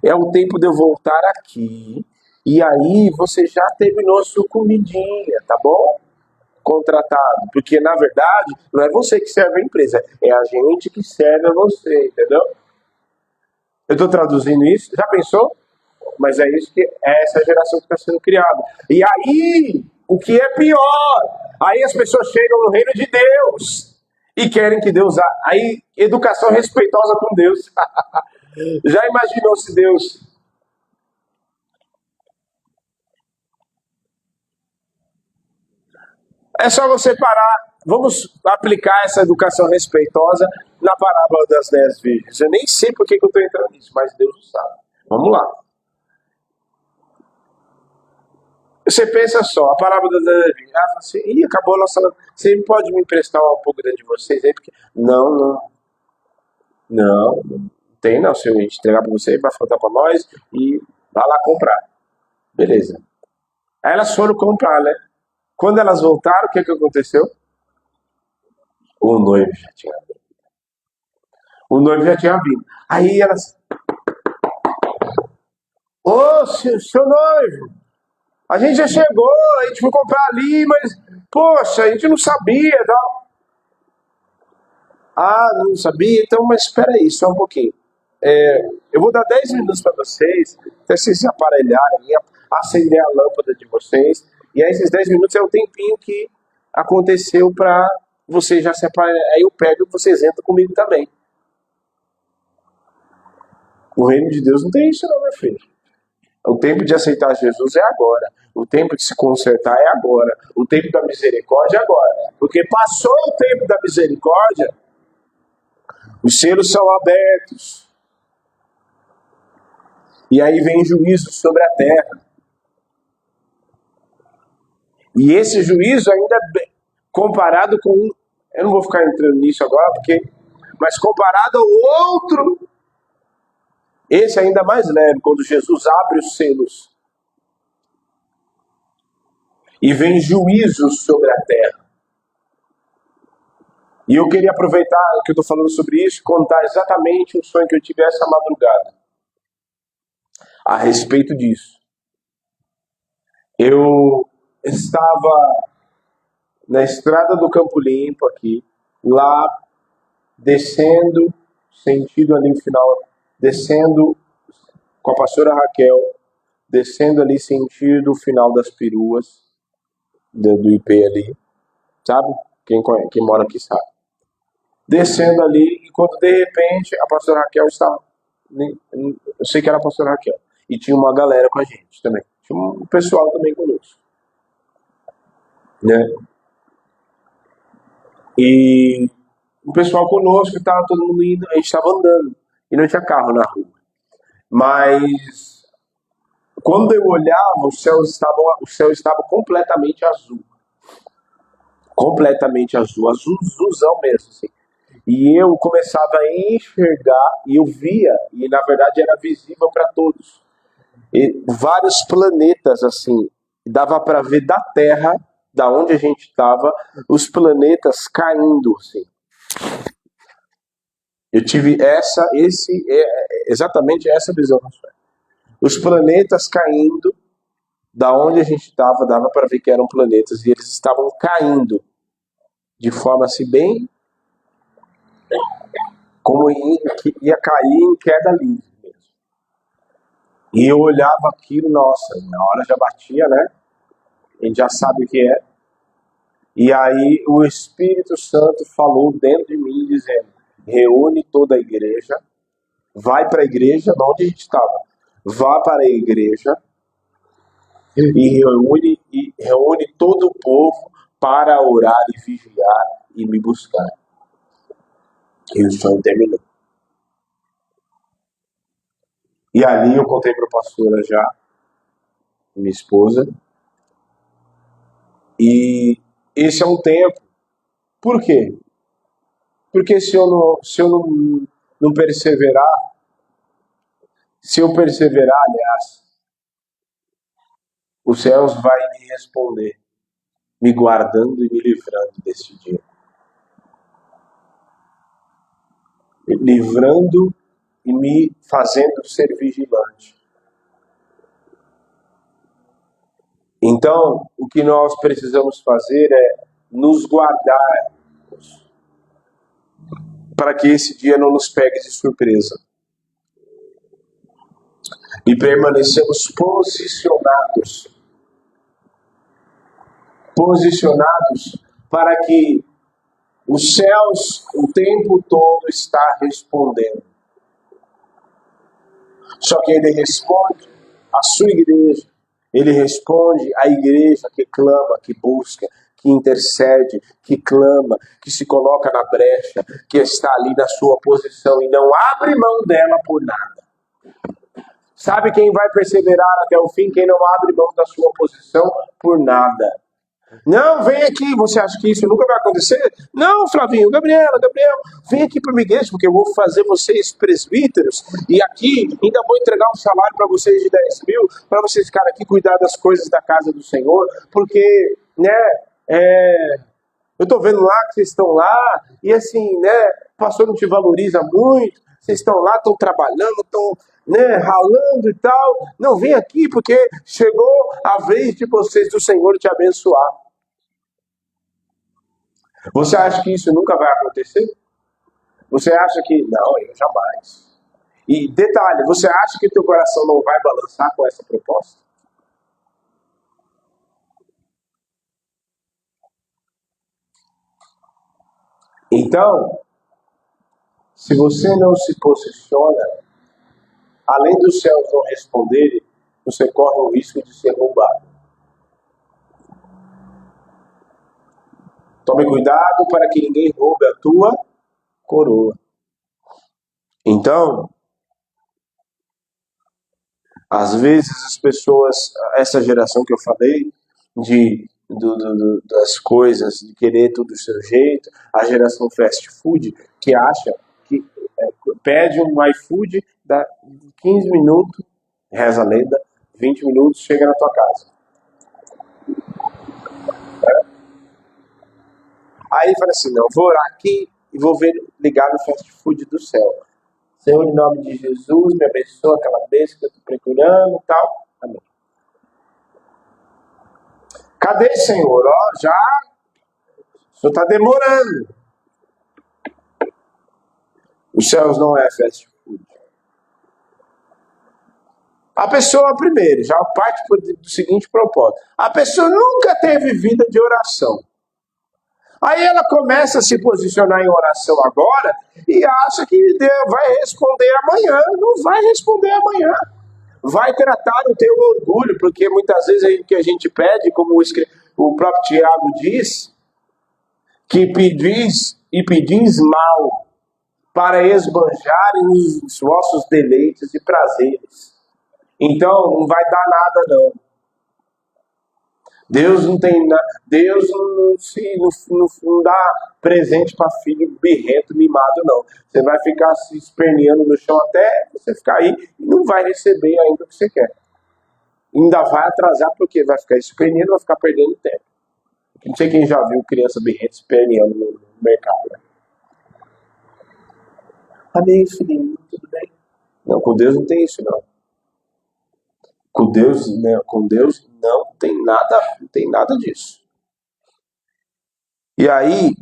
é o tempo de eu voltar aqui, e aí você já terminou a sua comidinha, tá bom? Contratado, porque na verdade não é você que serve a empresa, é a gente que serve a você, entendeu? Eu estou traduzindo isso, já pensou? Mas é isso que é essa geração que está sendo criada. E aí, o que é pior, aí as pessoas chegam no reino de Deus e querem que Deus... Aí, educação respeitosa com Deus. Já imaginou se Deus... É só você parar. Vamos aplicar essa educação respeitosa na parábola das 10 virgens. Eu nem sei por que eu estou entrando nisso, mas Deus o sabe. Vamos lá. Você pensa só, a parábola das 10 virgens. Fala assim, acabou a nossa... Você pode me emprestar um pouco dentro de vocês aí? Porque... Não. Não, não tem não. Se a gente entregar para você, vai faltar para nós e vai lá comprar. Beleza. Aí elas foram comprar, né? Quando elas voltaram, o que que aconteceu? O noivo já tinha vindo. O noivo já tinha vindo. Aí elas, ô, seu noivo, a gente já chegou, a gente foi comprar ali, mas, poxa, a gente não sabia, tal. Ah, não sabia? Então, mas espera aí, só um pouquinho. Eu vou dar 10 minutos para vocês, até vocês se aparelharem, acender a lâmpada de vocês. E aí, esses 10 minutos é o tempinho que aconteceu para vocês já se aparelharem. Aí eu pego e vocês entram comigo também. O reino de Deus não tem isso, não, meu filho. O tempo de aceitar Jesus é agora. O tempo de se consertar é agora. O tempo da misericórdia é agora. Porque passou o tempo da misericórdia, os selos são abertos. E aí vem juízo sobre a terra. E esse juízo ainda é comparado com... Eu não vou ficar entrando nisso agora, mas comparado ao outro, esse é ainda mais leve, quando Jesus abre os selos. E vem juízo sobre a terra. E eu queria aproveitar que eu estou falando sobre isso e contar exatamente o sonho que eu tive essa madrugada a respeito disso. Eu estava na estrada do Campo Limpo aqui, lá descendo, sentido ali no final, descendo com a pastora Raquel, descendo ali sentido o final das Peruas, do IP ali, sabe? Quem mora aqui sabe. Descendo ali, e quando de repente a pastora Raquel estava. Eu sei que era a pastora Raquel. E tinha uma galera com a gente também. Tinha um pessoal também conosco. Né? E o pessoal conosco, estava todo mundo indo, a gente estava andando. E não tinha carro na rua. Mas quando eu olhava, o céu estava completamente azul. Completamente azul. Azulzão mesmo, assim. E eu começava a enxergar, e eu via, e na verdade era visível para todos. E vários planetas, assim, dava para ver da Terra, da onde a gente estava, os planetas caindo, assim. Eu tive exatamente essa visão. Os planetas caindo, da onde a gente estava, dava para ver que eram planetas, e eles estavam caindo de forma assim bem como ia cair em queda livre mesmo. E eu olhava aquilo, nossa, na hora já batia, né? A gente já sabe o que é. E aí o Espírito Santo falou dentro de mim, dizendo: reúne toda a igreja, vai para a igreja, de onde a gente estava, vá para a igreja e reúne todo o povo para orar e vigiar e me buscar. E o sonho terminou. E ali eu contei para a pastora já, minha esposa, e esse é um tempo. Por quê? Porque se eu não perseverar, se eu perseverar, aliás, os céus vai me responder, me guardando e me livrando desse dia. Me livrando e me fazendo ser vigilante. Então, o que nós precisamos fazer é nos guardar para que esse dia não nos pegue de surpresa. E permanecemos posicionados para que os céus o tempo todo está respondendo. Só que ele responde à sua igreja, ele responde à igreja que clama, que busca, que intercede, que clama, que se coloca na brecha, que está ali na sua posição e não abre mão dela por nada. Sabe quem vai perseverar até o fim? Quem não abre mão da sua posição por nada. Não, vem aqui, você acha que isso nunca vai acontecer? Não, Flavinho, Gabriel, vem aqui para minha igreja, porque eu vou fazer vocês presbíteros, e aqui ainda vou entregar um salário para vocês de 10 mil, para vocês ficarem aqui cuidar das coisas da casa do Senhor, porque, né, eu tô vendo lá que vocês estão lá, e assim, né, o pastor não te valoriza muito, vocês estão lá, estão trabalhando, estão, né, ralando e tal. Não, vem aqui, porque chegou a vez de vocês do Senhor te abençoar. Você acha que isso nunca vai acontecer? Você acha que... Não, eu jamais. E detalhe, você acha que teu coração não vai balançar com essa proposta? Então, se você não se posiciona, além dos céus não responderem, você corre o risco de ser roubado. Tome cuidado para que ninguém roube a tua coroa. Então, às vezes as pessoas, essa geração que eu falei, das coisas, de querer tudo do seu jeito, a geração fast food, que acha que pede um iFood, dá 15 minutos, reza a lenda, 20 minutos, chega na tua casa. Aí fala assim, não, vou orar aqui e vou ver ligar no fast food do céu. Senhor, em nome de Jesus, me abençoa aquela bênção que eu estou procurando e tal. Amém. Cadê, Senhor? Ó, já. O Senhor está demorando. Os céus não é fast food. A pessoa, primeiro, já parte do seguinte propósito. A pessoa nunca teve vida de oração. Aí ela começa a se posicionar em oração agora e acha que Deus vai responder amanhã. Não vai responder amanhã. Vai tratar o teu orgulho, porque muitas vezes o que a gente pede, como o próprio Tiago diz, que pedis mal para esbanjarem os vossos deleites e prazeres. Então, não vai dar nada, não. Deus não tem nada. Deus não dá presente para filho birrento, mimado, não. Você vai ficar se esperneando no chão até você ficar aí e não vai receber ainda o que você quer. Ainda vai atrasar porque vai ficar esperneando, vai ficar perdendo tempo. Não sei quem já viu criança birrenta esperneando no mercado. Né? Amém, filhinho, tudo bem? Não, com Deus não tem isso, não. Com Deus não tem nada disso. E aí,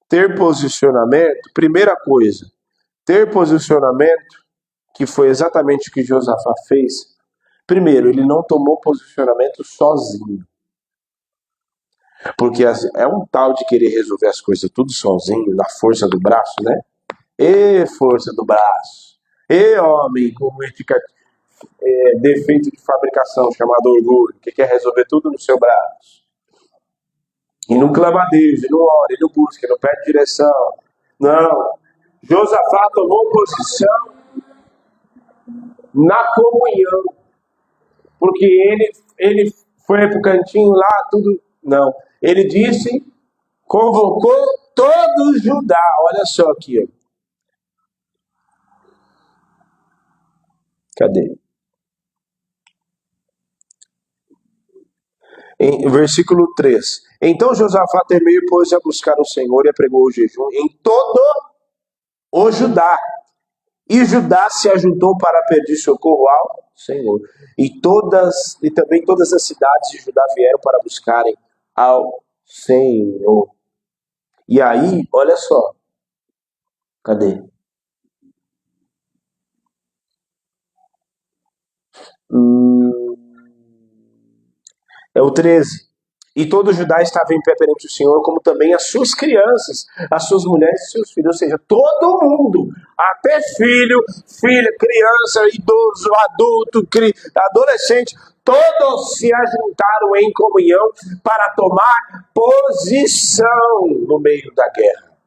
ter posicionamento, primeira coisa, ter posicionamento, que foi exatamente o que Josafá fez. Primeiro, ele não tomou posicionamento sozinho. Porque é um tal de querer resolver as coisas tudo sozinho, na força do braço, né? E força do braço. E homem com defeito de fabricação chamado orgulho, que quer resolver tudo no seu braço. E não clama a Deus, e não ora, e não busca, e não pede direção. Não. Josafá tomou posição na comunhão. Porque ele foi pro cantinho lá, tudo. Não. Ele disse, convocou todo Judá. Olha só aqui, ó. Cadê? Em versículo 3. Então Josafá temeu e pôs a buscar o Senhor e apregou o jejum em todo o Judá. E Judá se ajuntou para pedir socorro ao Senhor. E também todas as cidades de Judá vieram para buscarem ao Senhor. E aí, olha só. Cadê? É o 13. E todo Judá estava em pé perante o Senhor, como também as suas crianças, as suas mulheres e seus filhos. Ou seja, todo mundo, até filho, filha, criança, idoso, adulto, adolescente, todos se ajuntaram em comunhão para tomar posição no meio da guerra.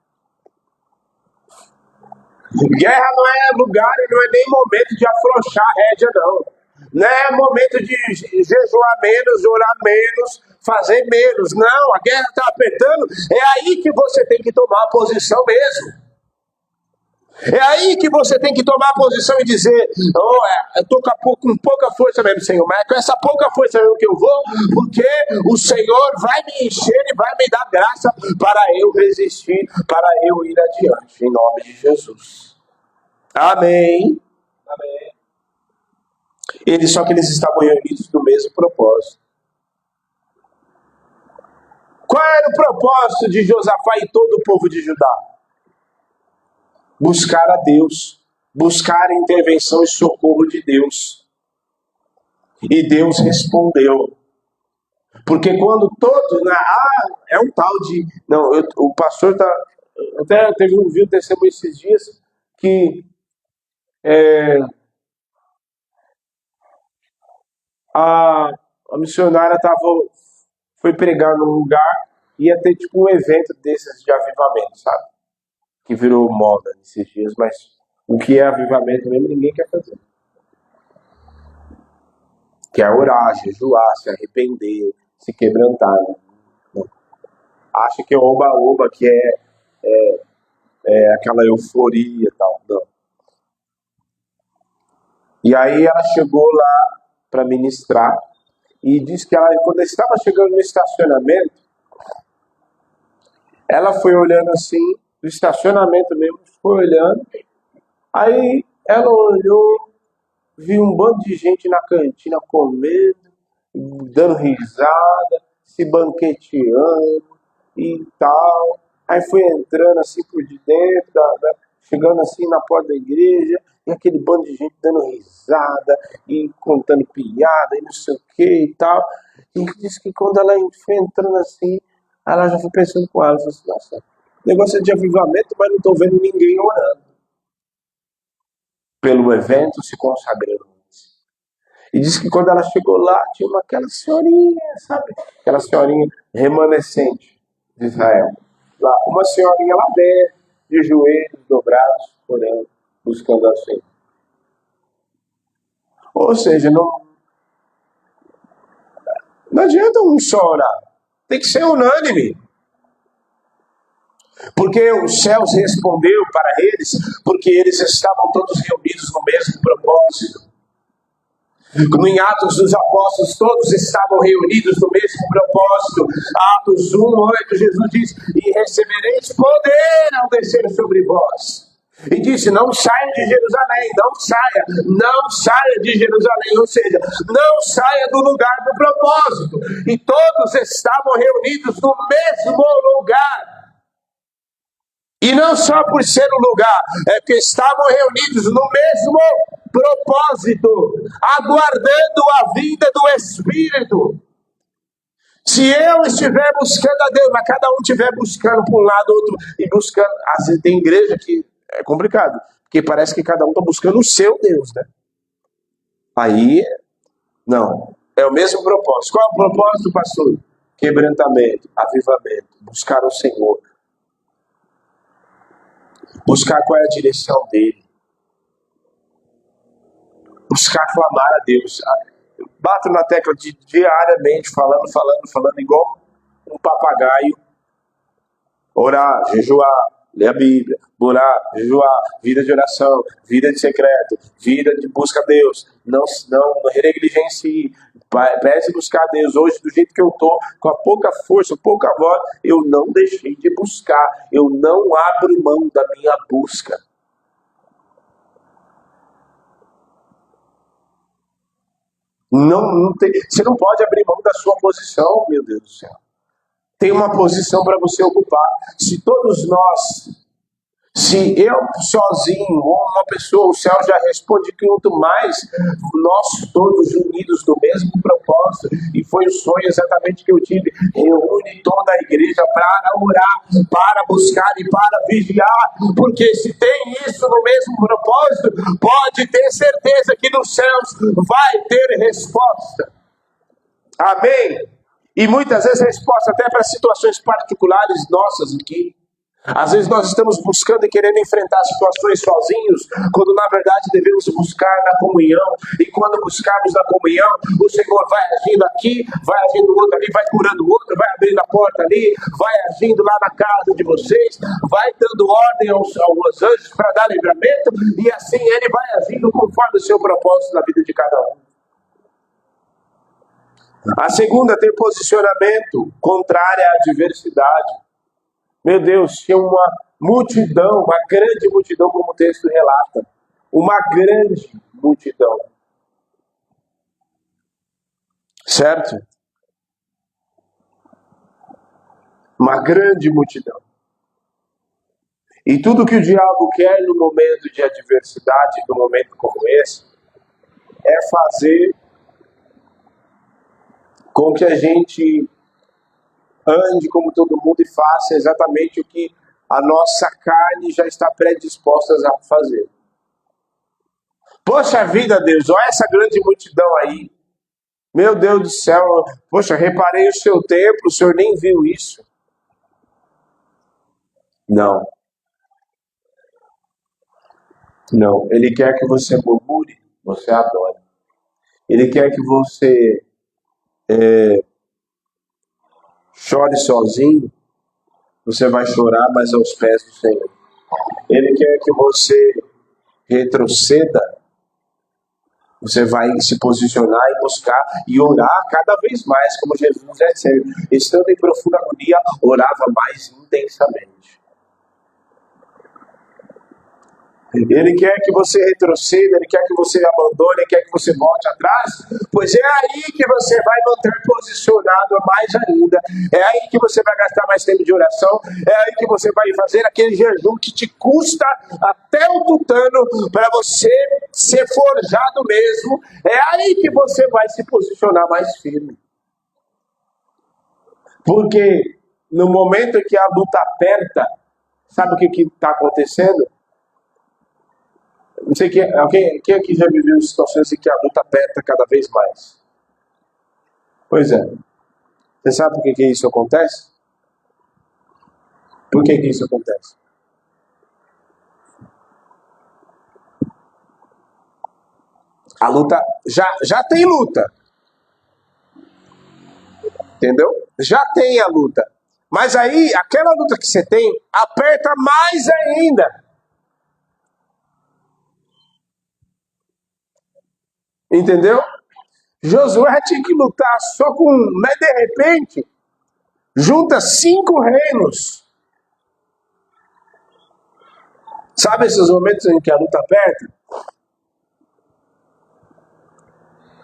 Guerra não é lugar e não é nem momento de afrouxar a rédea, não. Não é momento de jejuar menos, orar menos, fazer menos. Não, a guerra está apertando. É aí que você tem que tomar a posição mesmo. É aí que você tem que tomar a posição e dizer: eu estou com pouca força mesmo, Senhor, mas é com essa pouca força mesmo que eu vou, porque o Senhor vai me encher e vai me dar graça para eu resistir, para eu ir adiante, em nome de Jesus. Amém. Amém. Só que eles estavam reunidos no mesmo propósito. Qual era o propósito de Josafá e todo o povo de Judá? Buscar a Deus, buscar a intervenção e socorro de Deus. E Deus respondeu. Porque quando todos... é um tal de... Não, o pastor tá... Até teve um vídeo testemunho esses dias que... A missionária foi pregar num lugar, ia ter tipo um evento desses de avivamento, sabe? Que virou moda nesses dias, mas o que é avivamento mesmo ninguém quer fazer. Que é orar, jejuar, se arrepender, se quebrantar. Não. Acha que é oba-oba, que é aquela euforia e tal. Não. E aí ela chegou lá para ministrar e disse que quando estava chegando no estacionamento, ela foi olhando assim, no estacionamento mesmo, foi olhando, aí ela olhou, viu um bando de gente na cantina comendo, dando risada, se banqueteando e tal, aí foi entrando assim por de dentro, chegando assim na porta da igreja, e aquele bando de gente dando risada, e contando piada, e não sei o que e tal, e disse que quando ela foi entrando assim, ela já foi pensando com ela, falou assim: nossa, o negócio é de avivamento, mas não estou vendo ninguém orando pelo evento, se consagrando. E disse que quando ela chegou lá, tinha aquela senhorinha, sabe? Aquela senhorinha remanescente de Israel. Lá, uma senhorinha lá dentro, de joelhos dobrados, orando, buscando a Senhor. Ou seja, não adianta um só orar. Tem que ser unânime. Porque os céus respondeu para eles, porque eles estavam todos reunidos no mesmo propósito. Como em Atos dos Apóstolos, todos estavam reunidos no mesmo propósito. Atos 1:8, Jesus diz: e recebereis poder ao descer sobre vós. E disse: não saia de Jerusalém, não saia de Jerusalém, ou seja, não saia do lugar do propósito. E todos estavam reunidos no mesmo lugar. E não só por ser um lugar, é porque estavam reunidos no mesmo propósito, aguardando a vinda do Espírito. Se eu estiver buscando a Deus, mas cada um estiver buscando para um lado, outro, e buscando... Às vezes tem igreja que é complicado, porque parece que cada um está buscando o seu Deus, né? Aí, não. É o mesmo propósito. Qual é o propósito, pastor? Quebrantamento, avivamento, buscar o Senhor. Buscar qual é a direção dele. Buscar clamar a Deus. Eu bato na tecla diariamente, falando, igual um papagaio. Orar, jejuar, ler a Bíblia. Orar, jejuar, vida de oração, vida de secreto, vida de busca a Deus. Não negligencie. Pese buscar a Deus. Hoje, do jeito que eu estou, com a pouca força, pouca voz, eu não deixei de buscar. Eu não abro mão da minha busca. Não tem, você não pode abrir mão da sua posição, meu Deus do céu. Tem uma posição para você ocupar. Se todos nós... Se eu sozinho ou uma pessoa, o céu já responde que quanto mais nós todos unidos no mesmo propósito, e foi o sonho exatamente que eu tive, reúne toda a igreja para orar, para buscar e para vigiar, porque se tem isso no mesmo propósito, pode ter certeza que nos céus vai ter resposta. Amém? E muitas vezes resposta até para situações particulares nossas aqui. Às vezes nós estamos buscando e querendo enfrentar situações sozinhos, quando na verdade devemos buscar na comunhão. E quando buscarmos na comunhão, o Senhor vai agindo aqui, vai agindo no outro ali, vai curando o outro, vai abrindo a porta ali, vai agindo lá na casa de vocês, vai dando ordem aos anjos para dar livramento, e assim Ele vai agindo conforme o seu propósito na vida de cada um. A segunda, ter posicionamento contrário à adversidade. Meu Deus, tinha uma multidão, uma grande multidão, como o texto relata. Uma grande multidão. Certo? Uma grande multidão. E tudo que o diabo quer no momento de adversidade, num momento como esse, é fazer com que a gente ande como todo mundo e faça exatamente o que a nossa carne já está predisposta a fazer. Poxa vida, Deus, olha essa grande multidão aí. Meu Deus do céu, poxa, reparei o seu templo, o senhor nem viu isso. Não. Não, ele quer que você murmure, você adore. Ele quer que você chore sozinho, você vai chorar, mas aos pés do Senhor. Ele quer que você retroceda, você vai se posicionar e buscar e orar cada vez mais, como Jesus disse. Estando em profunda agonia, orava mais intensamente. Ele quer que você retroceda, Ele quer que você abandone, Ele quer que você volte atrás, pois é aí que você vai manter posicionado mais ainda, é aí que você vai gastar mais tempo de oração, é aí que você vai fazer aquele jejum que te custa até o tutano para você ser forjado mesmo, é aí que você vai se posicionar mais firme. Porque no momento em que a luta aperta, sabe o que está acontecendo? Não sei quem aqui já viveu situações em que a luta aperta cada vez mais. Pois é. Você sabe por que isso acontece? Por que isso acontece? A luta, já tem luta. Entendeu? Já tem a luta. Mas aí, aquela luta que você tem, aperta mais ainda. Entendeu? Josué tinha que lutar só com... Mas de repente, junta 5 reinos. Sabe esses momentos em que a luta aperta?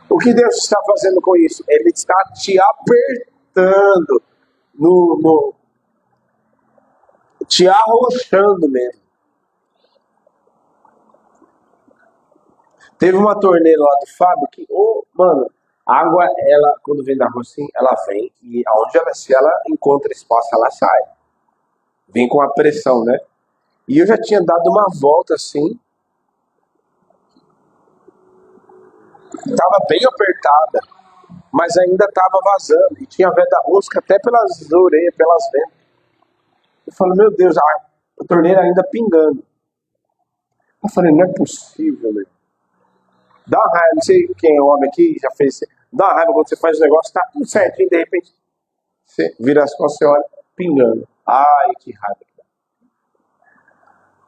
O que Deus está fazendo com isso? Ele está te apertando, te arrochando mesmo. Teve uma torneira lá do Fábio que, mano, a água, ela, quando vem da rua assim, ela vem e aonde ela encontra espaço, ela sai. Vem com a pressão, né? E eu já tinha dado uma volta assim. Tava bem apertada, mas ainda tava vazando. E tinha veda-rosca até pelas orelhas, pelas ventas. Eu falei, meu Deus, a torneira ainda pingando. Eu falei, não é possível, meu. Dá uma raiva, não sei quem é o homem aqui, já fez. Dá uma raiva quando você faz o negócio, tá tudo certinho, de repente você vira as costas e olha, pingando. Ai, que raiva.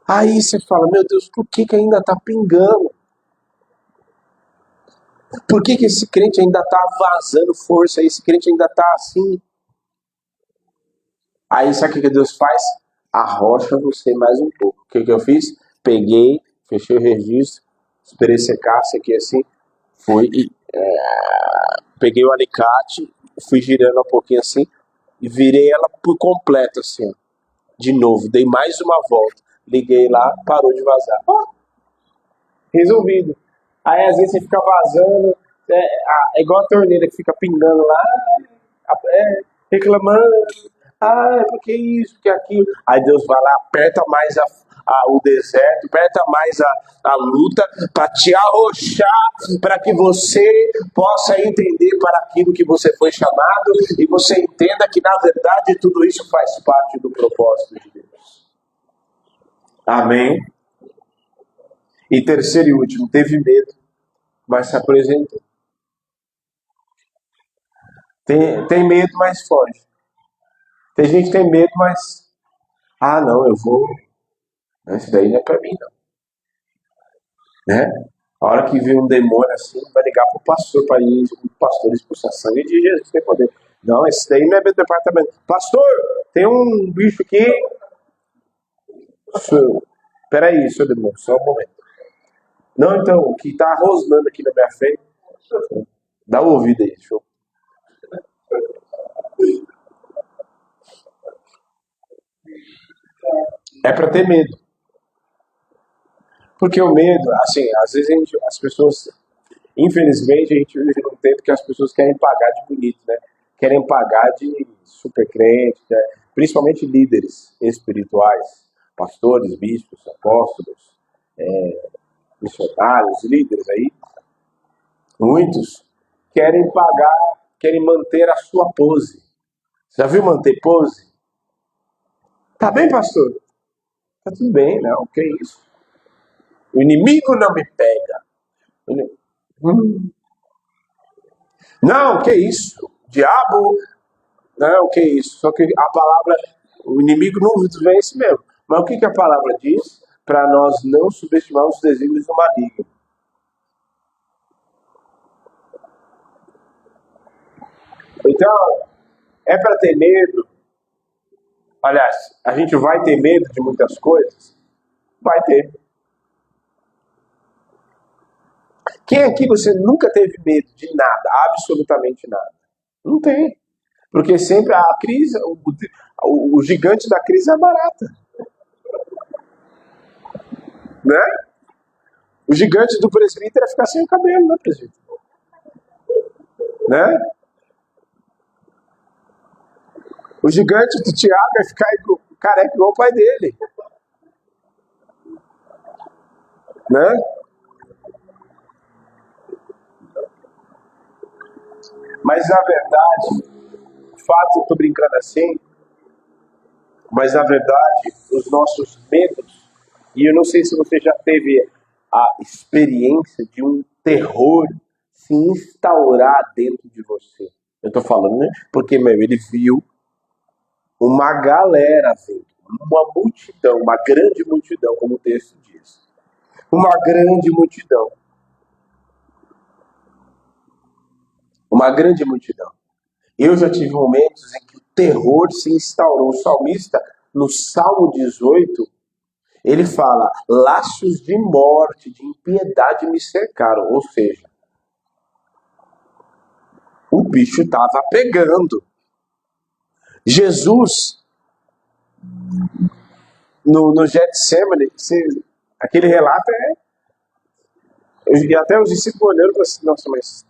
Aí você fala, meu Deus, por que ainda tá pingando? Por que esse crente ainda tá vazando força? Esse crente ainda tá assim? Aí sabe o que Deus faz? Arrocha você mais um pouco. O que eu fiz? Peguei, fechei o registro, esperei secar, sequei assim, fui e peguei o alicate, fui girando um pouquinho assim e virei ela por completo assim, ó. De novo, dei mais uma volta, liguei lá, parou de vazar. Resolvido. Aí às vezes você fica vazando, é igual a torneira que fica pingando lá, reclamando, porque isso, porque aquilo. Aí Deus vai lá, aperta mais o deserto, aperta mais a luta para te arrochar, para que você possa entender para aquilo que você foi chamado e você entenda que na verdade tudo isso faz parte do propósito de Deus. Amém? E terceiro e último, teve medo, mas se apresentou. Tem medo, mas foge. Tem gente que tem medo, mas... Ah, não, eu vou... Isso daí não é pra mim, não. Né? A hora que vê um demônio assim, vai ligar pro pastor para ir, o pastor expulsar sangue de Jesus, tem poder. Não, esse daí não é meu departamento. Pastor, tem um bicho aqui. Peraí, seu demônio, só um momento. Não, então, o que tá rosnando aqui na minha frente, dá o ouvido aí, show. É para ter medo. Porque o medo, assim, às vezes as pessoas, infelizmente, a gente vive num tempo que as pessoas querem pagar de bonito, né? Querem pagar de super crente, né? Principalmente líderes espirituais, pastores, bispos, apóstolos, missionários, líderes aí. Muitos querem pagar, querem manter a sua pose. Já viu manter pose? Tá bem, pastor? Tá tudo bem, não, que isso? O inimigo não me pega. Não, que isso? Diabo, não, que isso? Só que a palavra, o inimigo não vence mesmo. Mas o que a palavra diz? Para nós não subestimarmos os desígnios do maligno. Então, é para ter medo. Aliás, a gente vai ter medo de muitas coisas? Vai ter. Quem aqui você nunca teve medo de nada? Absolutamente nada. Não tem. Porque sempre a crise, o gigante da crise é a barata. Né? O gigante do presbítero é ficar sem o cabelo, né, presbítero? Né? O gigante do Tiago é ficar careca igual o pai dele. Né? Mas na verdade, o fato, eu tô brincando assim, mas na verdade, os nossos medos, e eu não sei se você já teve a experiência de um terror se instaurar dentro de você. Eu tô falando, né? Porque, ele viu uma galera vindo, uma multidão, uma grande multidão, como o texto diz. Uma grande multidão. Uma grande multidão. Eu já tive momentos em que o terror se instaurou. O salmista, no Salmo 18, ele fala: laços de morte, de impiedade me cercaram. Ou seja, o bicho estava pegando. Jesus, no Getsemane, aquele relato e até os discípulos olhando para assim: nossa, mas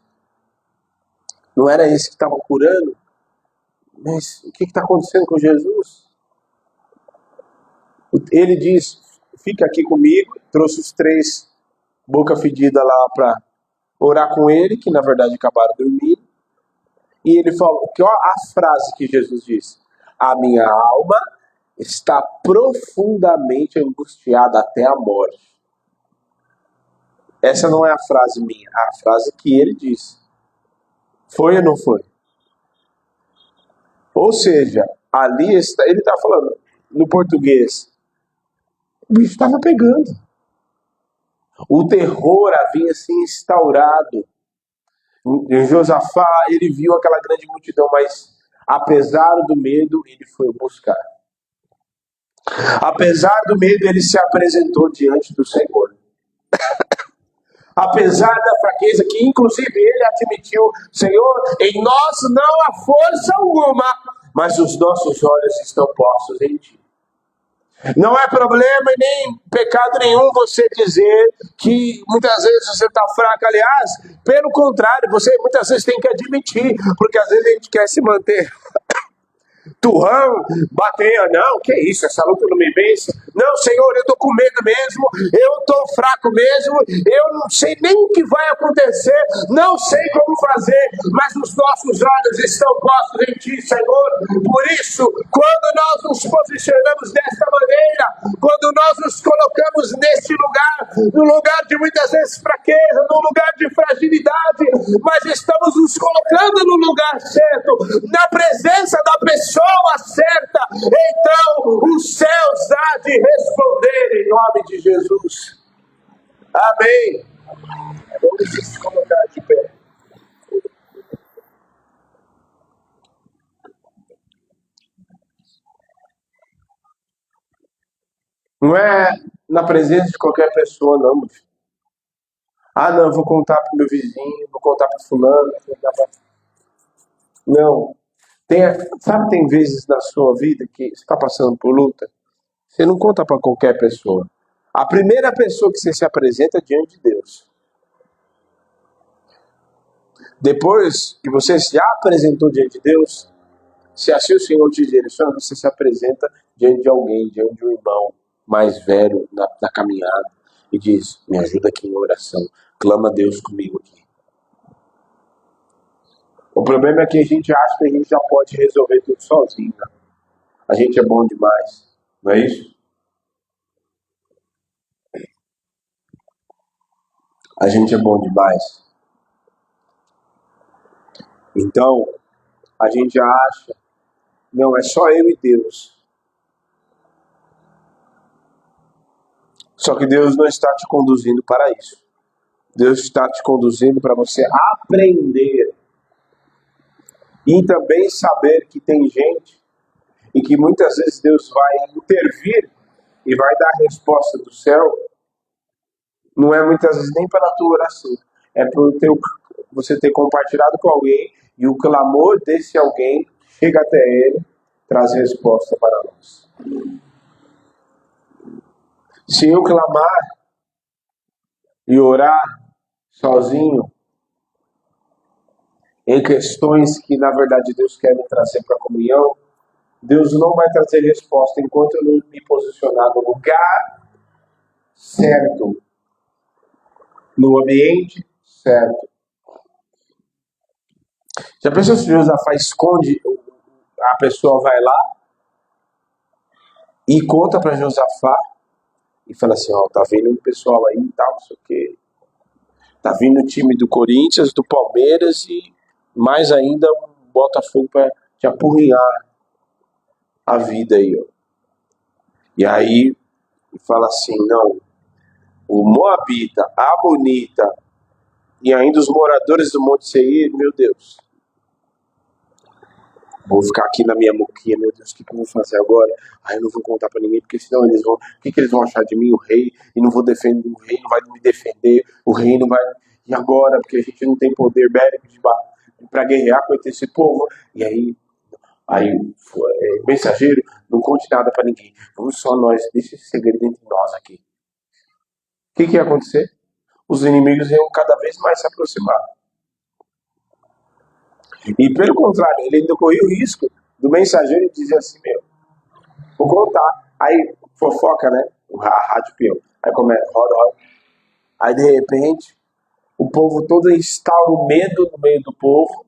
não era esse que estava curando? Mas o que está acontecendo com Jesus? Ele diz: fica aqui comigo. Trouxe os 3 boca fedida lá para orar com ele, que na verdade acabaram dormindo. E ele falou, que ó, a frase que Jesus disse: a minha alma está profundamente angustiada até a morte. Essa não é a frase minha, é a frase que ele disse. Foi ou não foi? Ou seja, ali ele está falando, no português, o bicho estava pegando. O terror havia se instaurado. Em Josafá, ele viu aquela grande multidão, mas apesar do medo, ele foi buscar. Apesar do medo, ele se apresentou diante do Senhor. Apesar da fraqueza, que inclusive ele admitiu: Senhor, em nós não há força alguma, mas os nossos olhos estão postos em Ti. Não é problema e nem pecado nenhum você dizer que muitas vezes você está fraco. Aliás, pelo contrário, você muitas vezes tem que admitir, porque às vezes a gente quer se manter turrão, bater, não, que isso, essa luta não me vence. Não, Senhor, eu estou com medo mesmo, eu estou fraco mesmo, eu não sei nem o que vai acontecer, não sei como fazer, mas os nossos olhos estão postos em Ti, Senhor. Por isso, quando nós nos posicionamos desta maneira, quando nós nos colocamos neste lugar, no lugar de muitas vezes fraqueza, no lugar de fragilidade, mas estamos nos colocando no lugar certo, na presença da pessoa certa, então os céus há de responder em nome de Jesus. Amém. Vamos se colocar de pé. Não é na presença de qualquer pessoa, não, meu filho. Ah, não, vou contar pro meu vizinho, vou contar pro fulano, vou contar pra... Não. Sabe, tem vezes na sua vida que você está passando por luta, você não conta para qualquer pessoa. A primeira pessoa que você se apresenta é diante de Deus. Depois que você se apresentou diante de Deus, se assim o Senhor te direciona, você se apresenta diante de alguém, diante de um irmão mais velho na caminhada e diz, me ajuda aqui em oração, clama a Deus comigo aqui. O problema é que a gente acha que a gente já pode resolver tudo sozinho, né? A gente é bom demais, não é isso? A gente é bom demais. Então, a gente acha, não, é só eu e Deus. Só que Deus não está te conduzindo para isso. Deus está te conduzindo para você aprender e também saber que tem gente e que muitas vezes Deus vai intervir e vai dar a resposta do céu, não é muitas vezes nem pela tua oração, é por você ter compartilhado com alguém e o clamor desse alguém chega até ele, traz resposta para nós. Se eu clamar e orar sozinho em questões que na verdade Deus quer me trazer para a comunhão, Deus não vai trazer resposta enquanto eu não me posicionar no lugar certo, no ambiente certo. Já pensou se Josafá esconde, a pessoa vai lá e conta para Josafá e fala assim, ó, tá vindo um pessoal aí e tal, não sei o quê. Tá vindo o time do Corinthians, do Palmeiras e mais ainda um Botafogo para te apurrinhar a vida aí, ó. E aí fala assim, não, o Moabita, a Amonita e ainda os moradores do Monte Seir, meu Deus. Vou ficar aqui na minha moquinha, meu Deus, o que eu vou fazer agora? Eu não vou contar pra ninguém, porque senão eles vão... O que eles vão achar de mim, o rei? E não vou defender, o rei não vai me defender, o rei não vai... E agora? Porque a gente não tem poder bélico pra guerrear contra esse povo. E aí mensageiro, não conte nada pra ninguém. Vamos só nós, deixa esse segredo entre nós aqui. O que ia acontecer? Os inimigos iam cada vez mais se aproximar. E pelo contrário, ele ainda corria o risco do mensageiro dizer assim, meu, vou contar. Aí fofoca, né? A rádio peão. Aí começa, roda. Aí de repente, o povo todo instala o medo no meio do povo.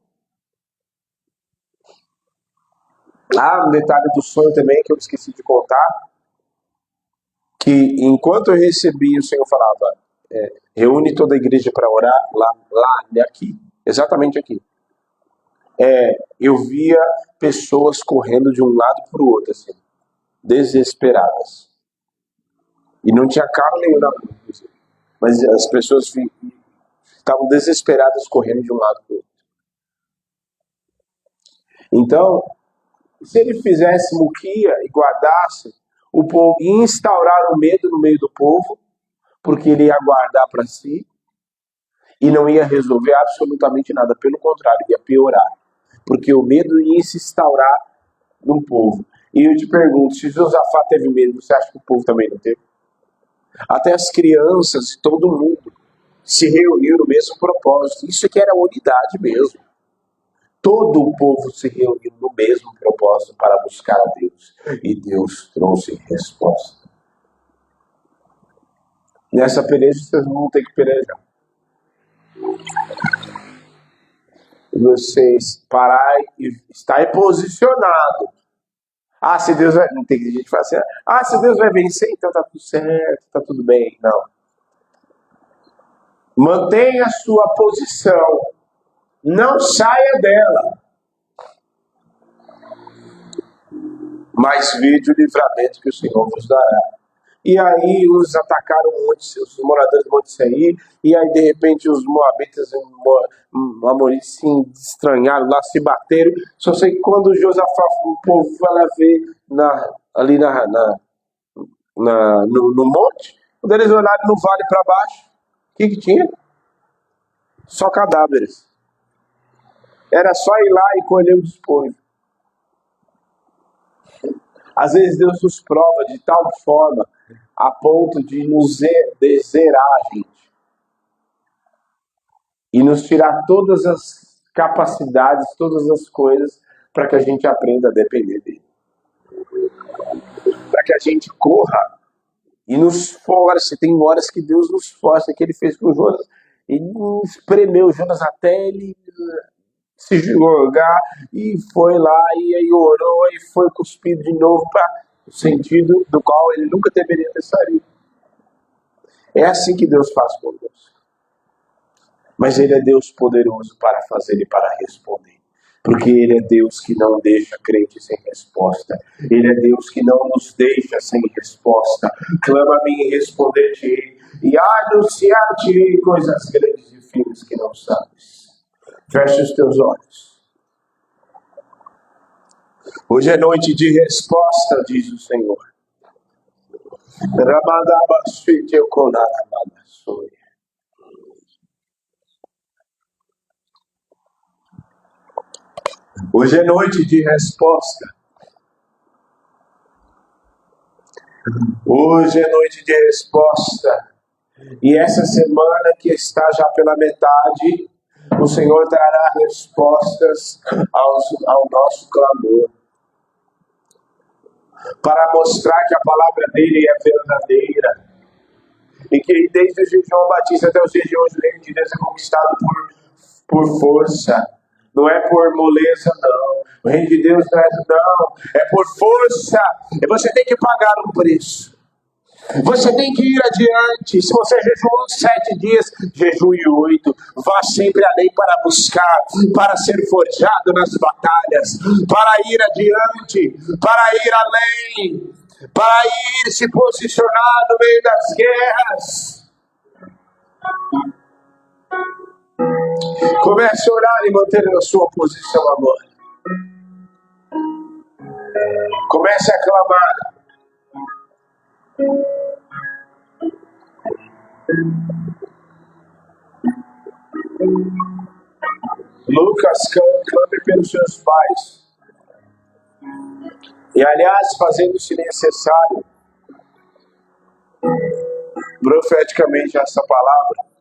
Um detalhe do sonho também que eu esqueci de contar, que enquanto eu recebi, o Senhor falava, reúne toda a igreja para orar, aqui, exatamente aqui. Eu via pessoas correndo de um lado para o outro, assim, desesperadas. E não tinha carro nenhum na rua, mas as pessoas estavam desesperadas correndo de um lado para o outro. Então, se ele fizesse muquia e guardasse o povo, e instaurar o medo no meio do povo, porque ele ia guardar para si e não ia resolver absolutamente nada, pelo contrário, ia piorar, porque o medo ia se instaurar no povo. E eu te pergunto, se Josafá teve medo, você acha que o povo também não teve? Até as crianças e todo mundo se reuniu no mesmo propósito. Isso aqui era unidade mesmo. Todo o povo se reuniu no mesmo propósito para buscar a Deus. E Deus trouxe resposta. Nessa peleja vocês vão ter que pelejar. Vocês parar e estar posicionado. Ah, se Deus vai... Não tem gente que fala assim, ah, se Deus vai vencer, então tá tudo certo, tá tudo bem. Não. Mantenha a sua posição. Não saia dela. Mas vede o livramento que o Senhor vos dará. E aí os atacaram os moradores do Monte Seir, e aí de repente os moabitas e amoritas se estranharam lá, se bateram. Só sei que quando Josafá, o povo vai lá ver ali no monte, quando eles olharam no vale para baixo, o que tinha? Só cadáveres. Era só ir lá e colher o despojo. Às vezes Deus nos prova de tal forma a ponto de nos zerar, gente. E nos tirar todas as capacidades, todas as coisas, para que a gente aprenda a depender dele. Para que a gente corra e nos force. Tem horas que Deus nos força, que ele fez com Jonas. Ele espremeu Jonas até ele se jogar, e foi lá, e aí orou, e foi cuspido de novo para o sentido do qual ele nunca deveria ter saído. É assim que Deus faz conosco. Mas ele é Deus poderoso para fazer e para responder. Porque ele é Deus que não deixa crente sem resposta. Ele é Deus que não nos deixa sem resposta. Clama a mim e responder-te, e anunciar-te coisas grandes e firmes que não sabes. Feche os teus olhos. Hoje é noite de resposta, diz o Senhor. Hoje é noite de resposta. Hoje é noite de resposta. E essa semana que está já pela metade, o Senhor trará respostas ao nosso clamor. Para mostrar que a palavra dele é verdadeira. E que desde o João Batista até os dias de hoje, o reino de Deus é conquistado por força. Não é por moleza, não. O reino de Deus não. É por força. E você tem que pagar um preço. Você tem que ir adiante. Se você jejuou 7 dias, jejue 8. Vá sempre além para buscar, para ser forjado nas batalhas, para ir adiante, para ir além, para ir se posicionar no meio das guerras. Comece a orar e manter a sua posição agora. Comece a clamar. Lucas, clame pelos seus pais. E aliás, fazendo-se necessário, profeticamente essa palavra,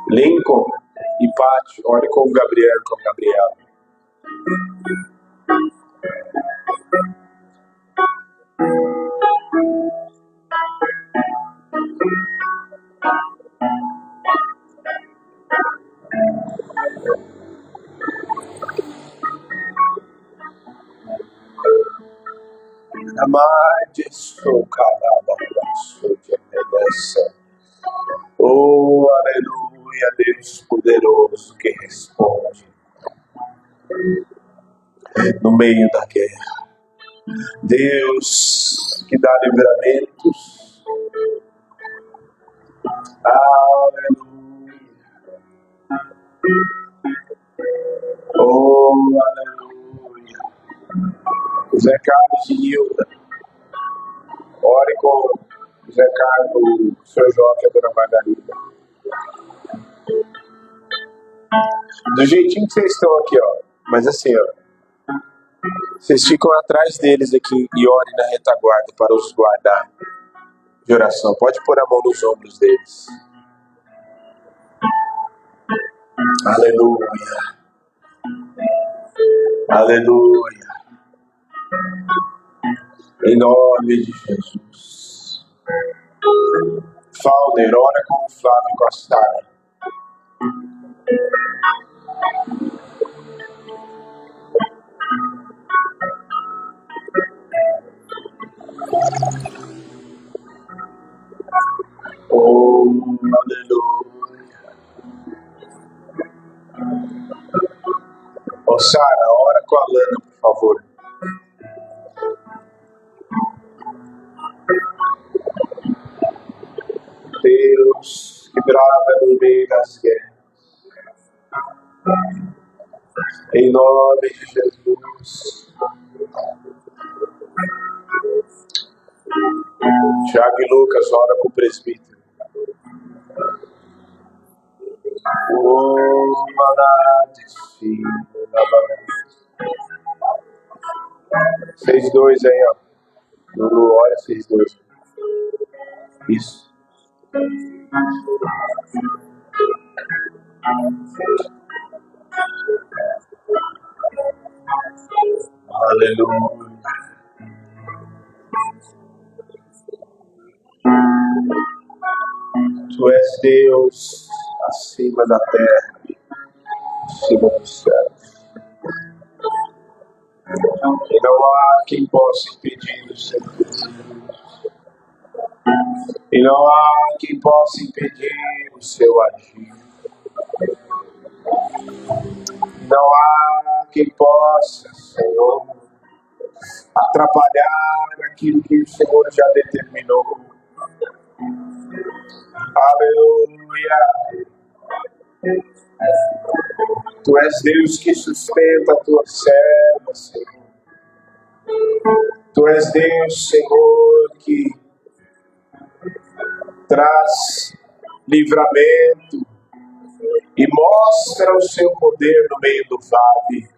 Lincoln e Pátio, ore com o Gabriel, Oh, aleluia, Deus poderoso que responde no meio da guerra. Deus que dá livramentos. Aleluia. Oh, aleluia. Zé Carlos e Hilda. Ore com Zé Carlos, o Sr. Joque e a Dona Margarida. Do jeitinho que vocês estão aqui, ó. Mas assim, ó. Vocês ficam atrás deles aqui e orem na retaguarda para os guardar. de oração. Pode pôr a mão nos ombros deles. Aleluia. Aleluia. Em nome de Jesus. Falder, ora com o Flávio Costa. Oh, aleluia. Ô, Sara, ora com a Lana, por favor. Deus que brava no meio das guerras. Em nome de Jesus. Tiago e Lucas, ora com o presbítero. Oh, manades, filho, vocês dois aí, ó. Lulu, olha vocês dois. Isso. Aleluia. Tu és Deus acima da terra, acima dos céus. E não há quem possa impedir o seu desígnio. E não há quem possa impedir o seu agir. Não há quem possa, Senhor, atrapalhar aquilo que o Senhor já determinou. Aleluia. Tu és Deus que sustenta a tua serva, Senhor. Tu és Deus, Senhor, que traz livramento e mostra o seu poder no meio do vale.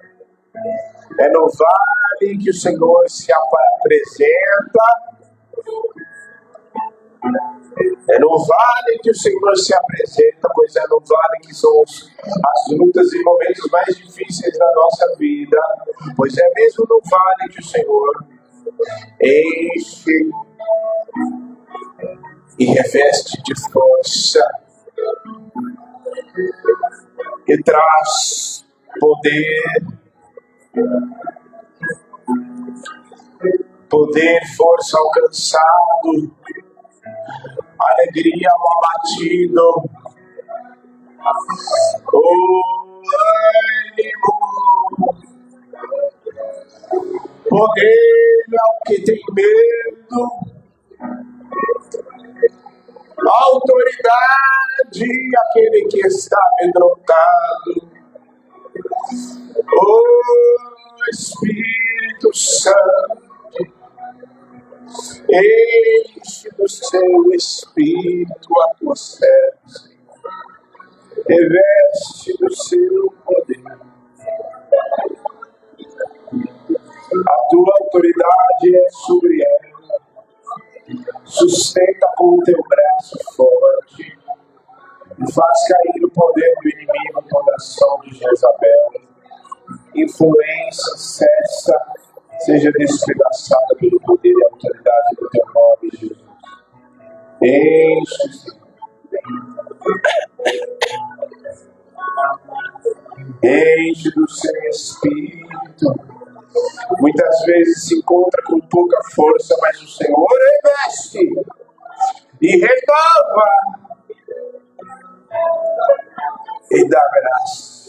É no vale que o Senhor se apresenta. É no vale que o Senhor se apresenta, pois é no vale que são as lutas e momentos mais difíceis da nossa vida. Pois é mesmo no vale que o Senhor enche e reveste de força e traz poder, força ao cansado, alegria ao abatido, ânimo, poder ao que tem medo, autoridade àquele que está amedrontado. Espírito Santo, enche do seu Espírito a tua serva, reveste do seu poder. A tua autoridade é sobre ela, sustenta com o teu braço forte e faz cair o poder do inimigo, toda ação de Jezabel. Influência cessa, seja despedaçada pelo poder e autoridade do teu nome, Jesus. Enche do seu Espírito. Muitas vezes se encontra com pouca força, mas o Senhor reveste e renova e dá graça.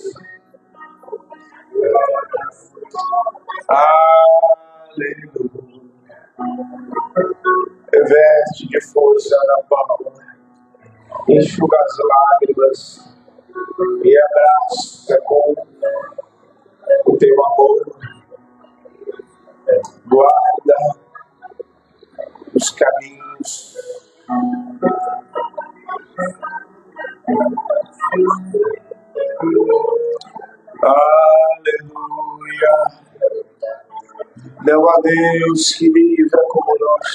Aleluia. Reveste de força na palma, enxuga as lágrimas e abraça com o teu amor. Guarda os caminhos. Aleluia. Não há Deus que livra como nós.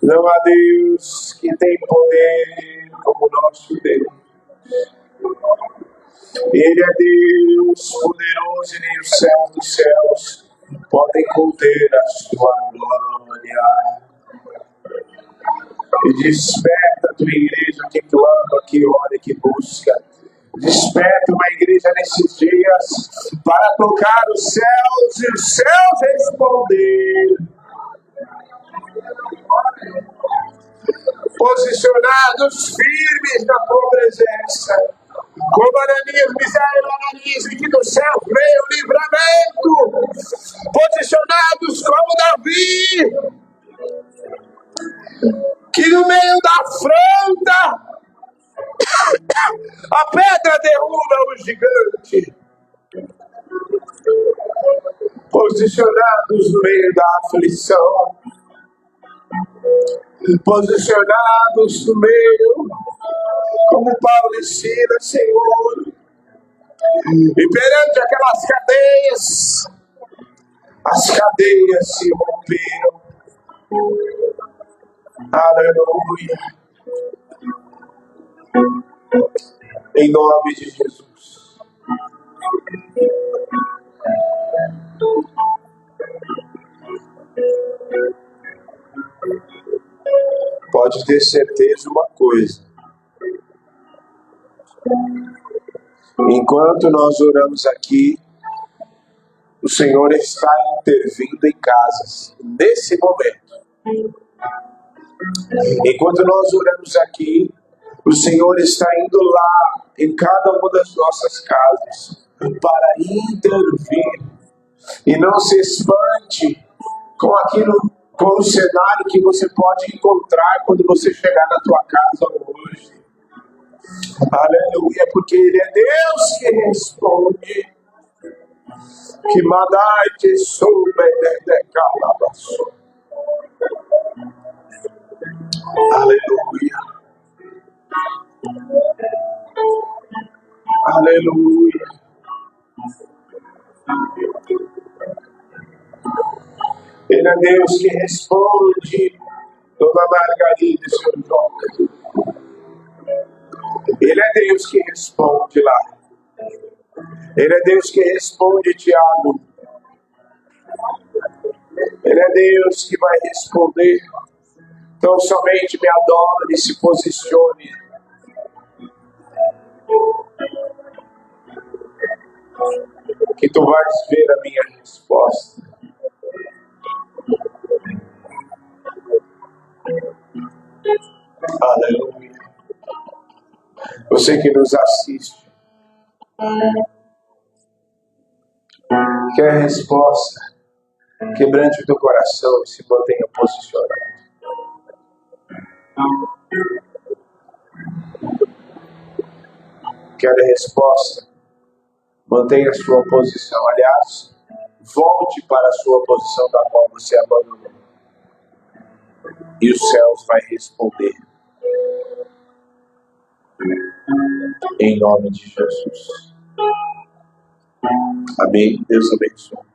Não há Deus que tem poder como nosso Deus. Ele é Deus poderoso e nem os céus dos céus podem conter a sua glória. E desperta a tua igreja que clama, que ora, que busca. Desperta uma igreja nesses dias para tocar os céus e os céus responder. Posicionados firmes na tua presença. Como Ananias, Misael e Ananias, que do céu veio o livramento. Posicionados como Davi, que no meio da afronta, a pedra derruba o gigante. Posicionados no meio da aflição. Posicionados no meio, como Paulo ensina, Senhor. E perante aquelas cadeias, as cadeias se romperam. Aleluia. Em nome de Jesus. Pode ter certeza uma coisa. Enquanto nós oramos aqui, o Senhor está intervindo em casas. Nesse momento. Enquanto nós oramos aqui, o Senhor está indo lá em cada uma das nossas casas para intervir. E não se espante com aquilo, com o cenário que você pode encontrar quando você chegar na tua casa hoje. Aleluia, porque Ele é Deus que responde. Que mandai te soube de calabaço. Aleluia. Aleluia. Ele é Deus que responde, Dona Margarida e seu João. Ele é Deus que responde lá. Ele é Deus que responde, Tiago. Ele é Deus que vai responder. Então somente me adore e se posicione. Que tu vais ver a minha resposta. Aleluia. Você que nos assiste, quer resposta, quebrante o teu coração e se mantenha posicionado. Quer a resposta, mantenha a sua posição. Aliás, volte para a sua posição da qual você abandonou. E os céus vai responder. Em nome de Jesus. Amém. Deus abençoe.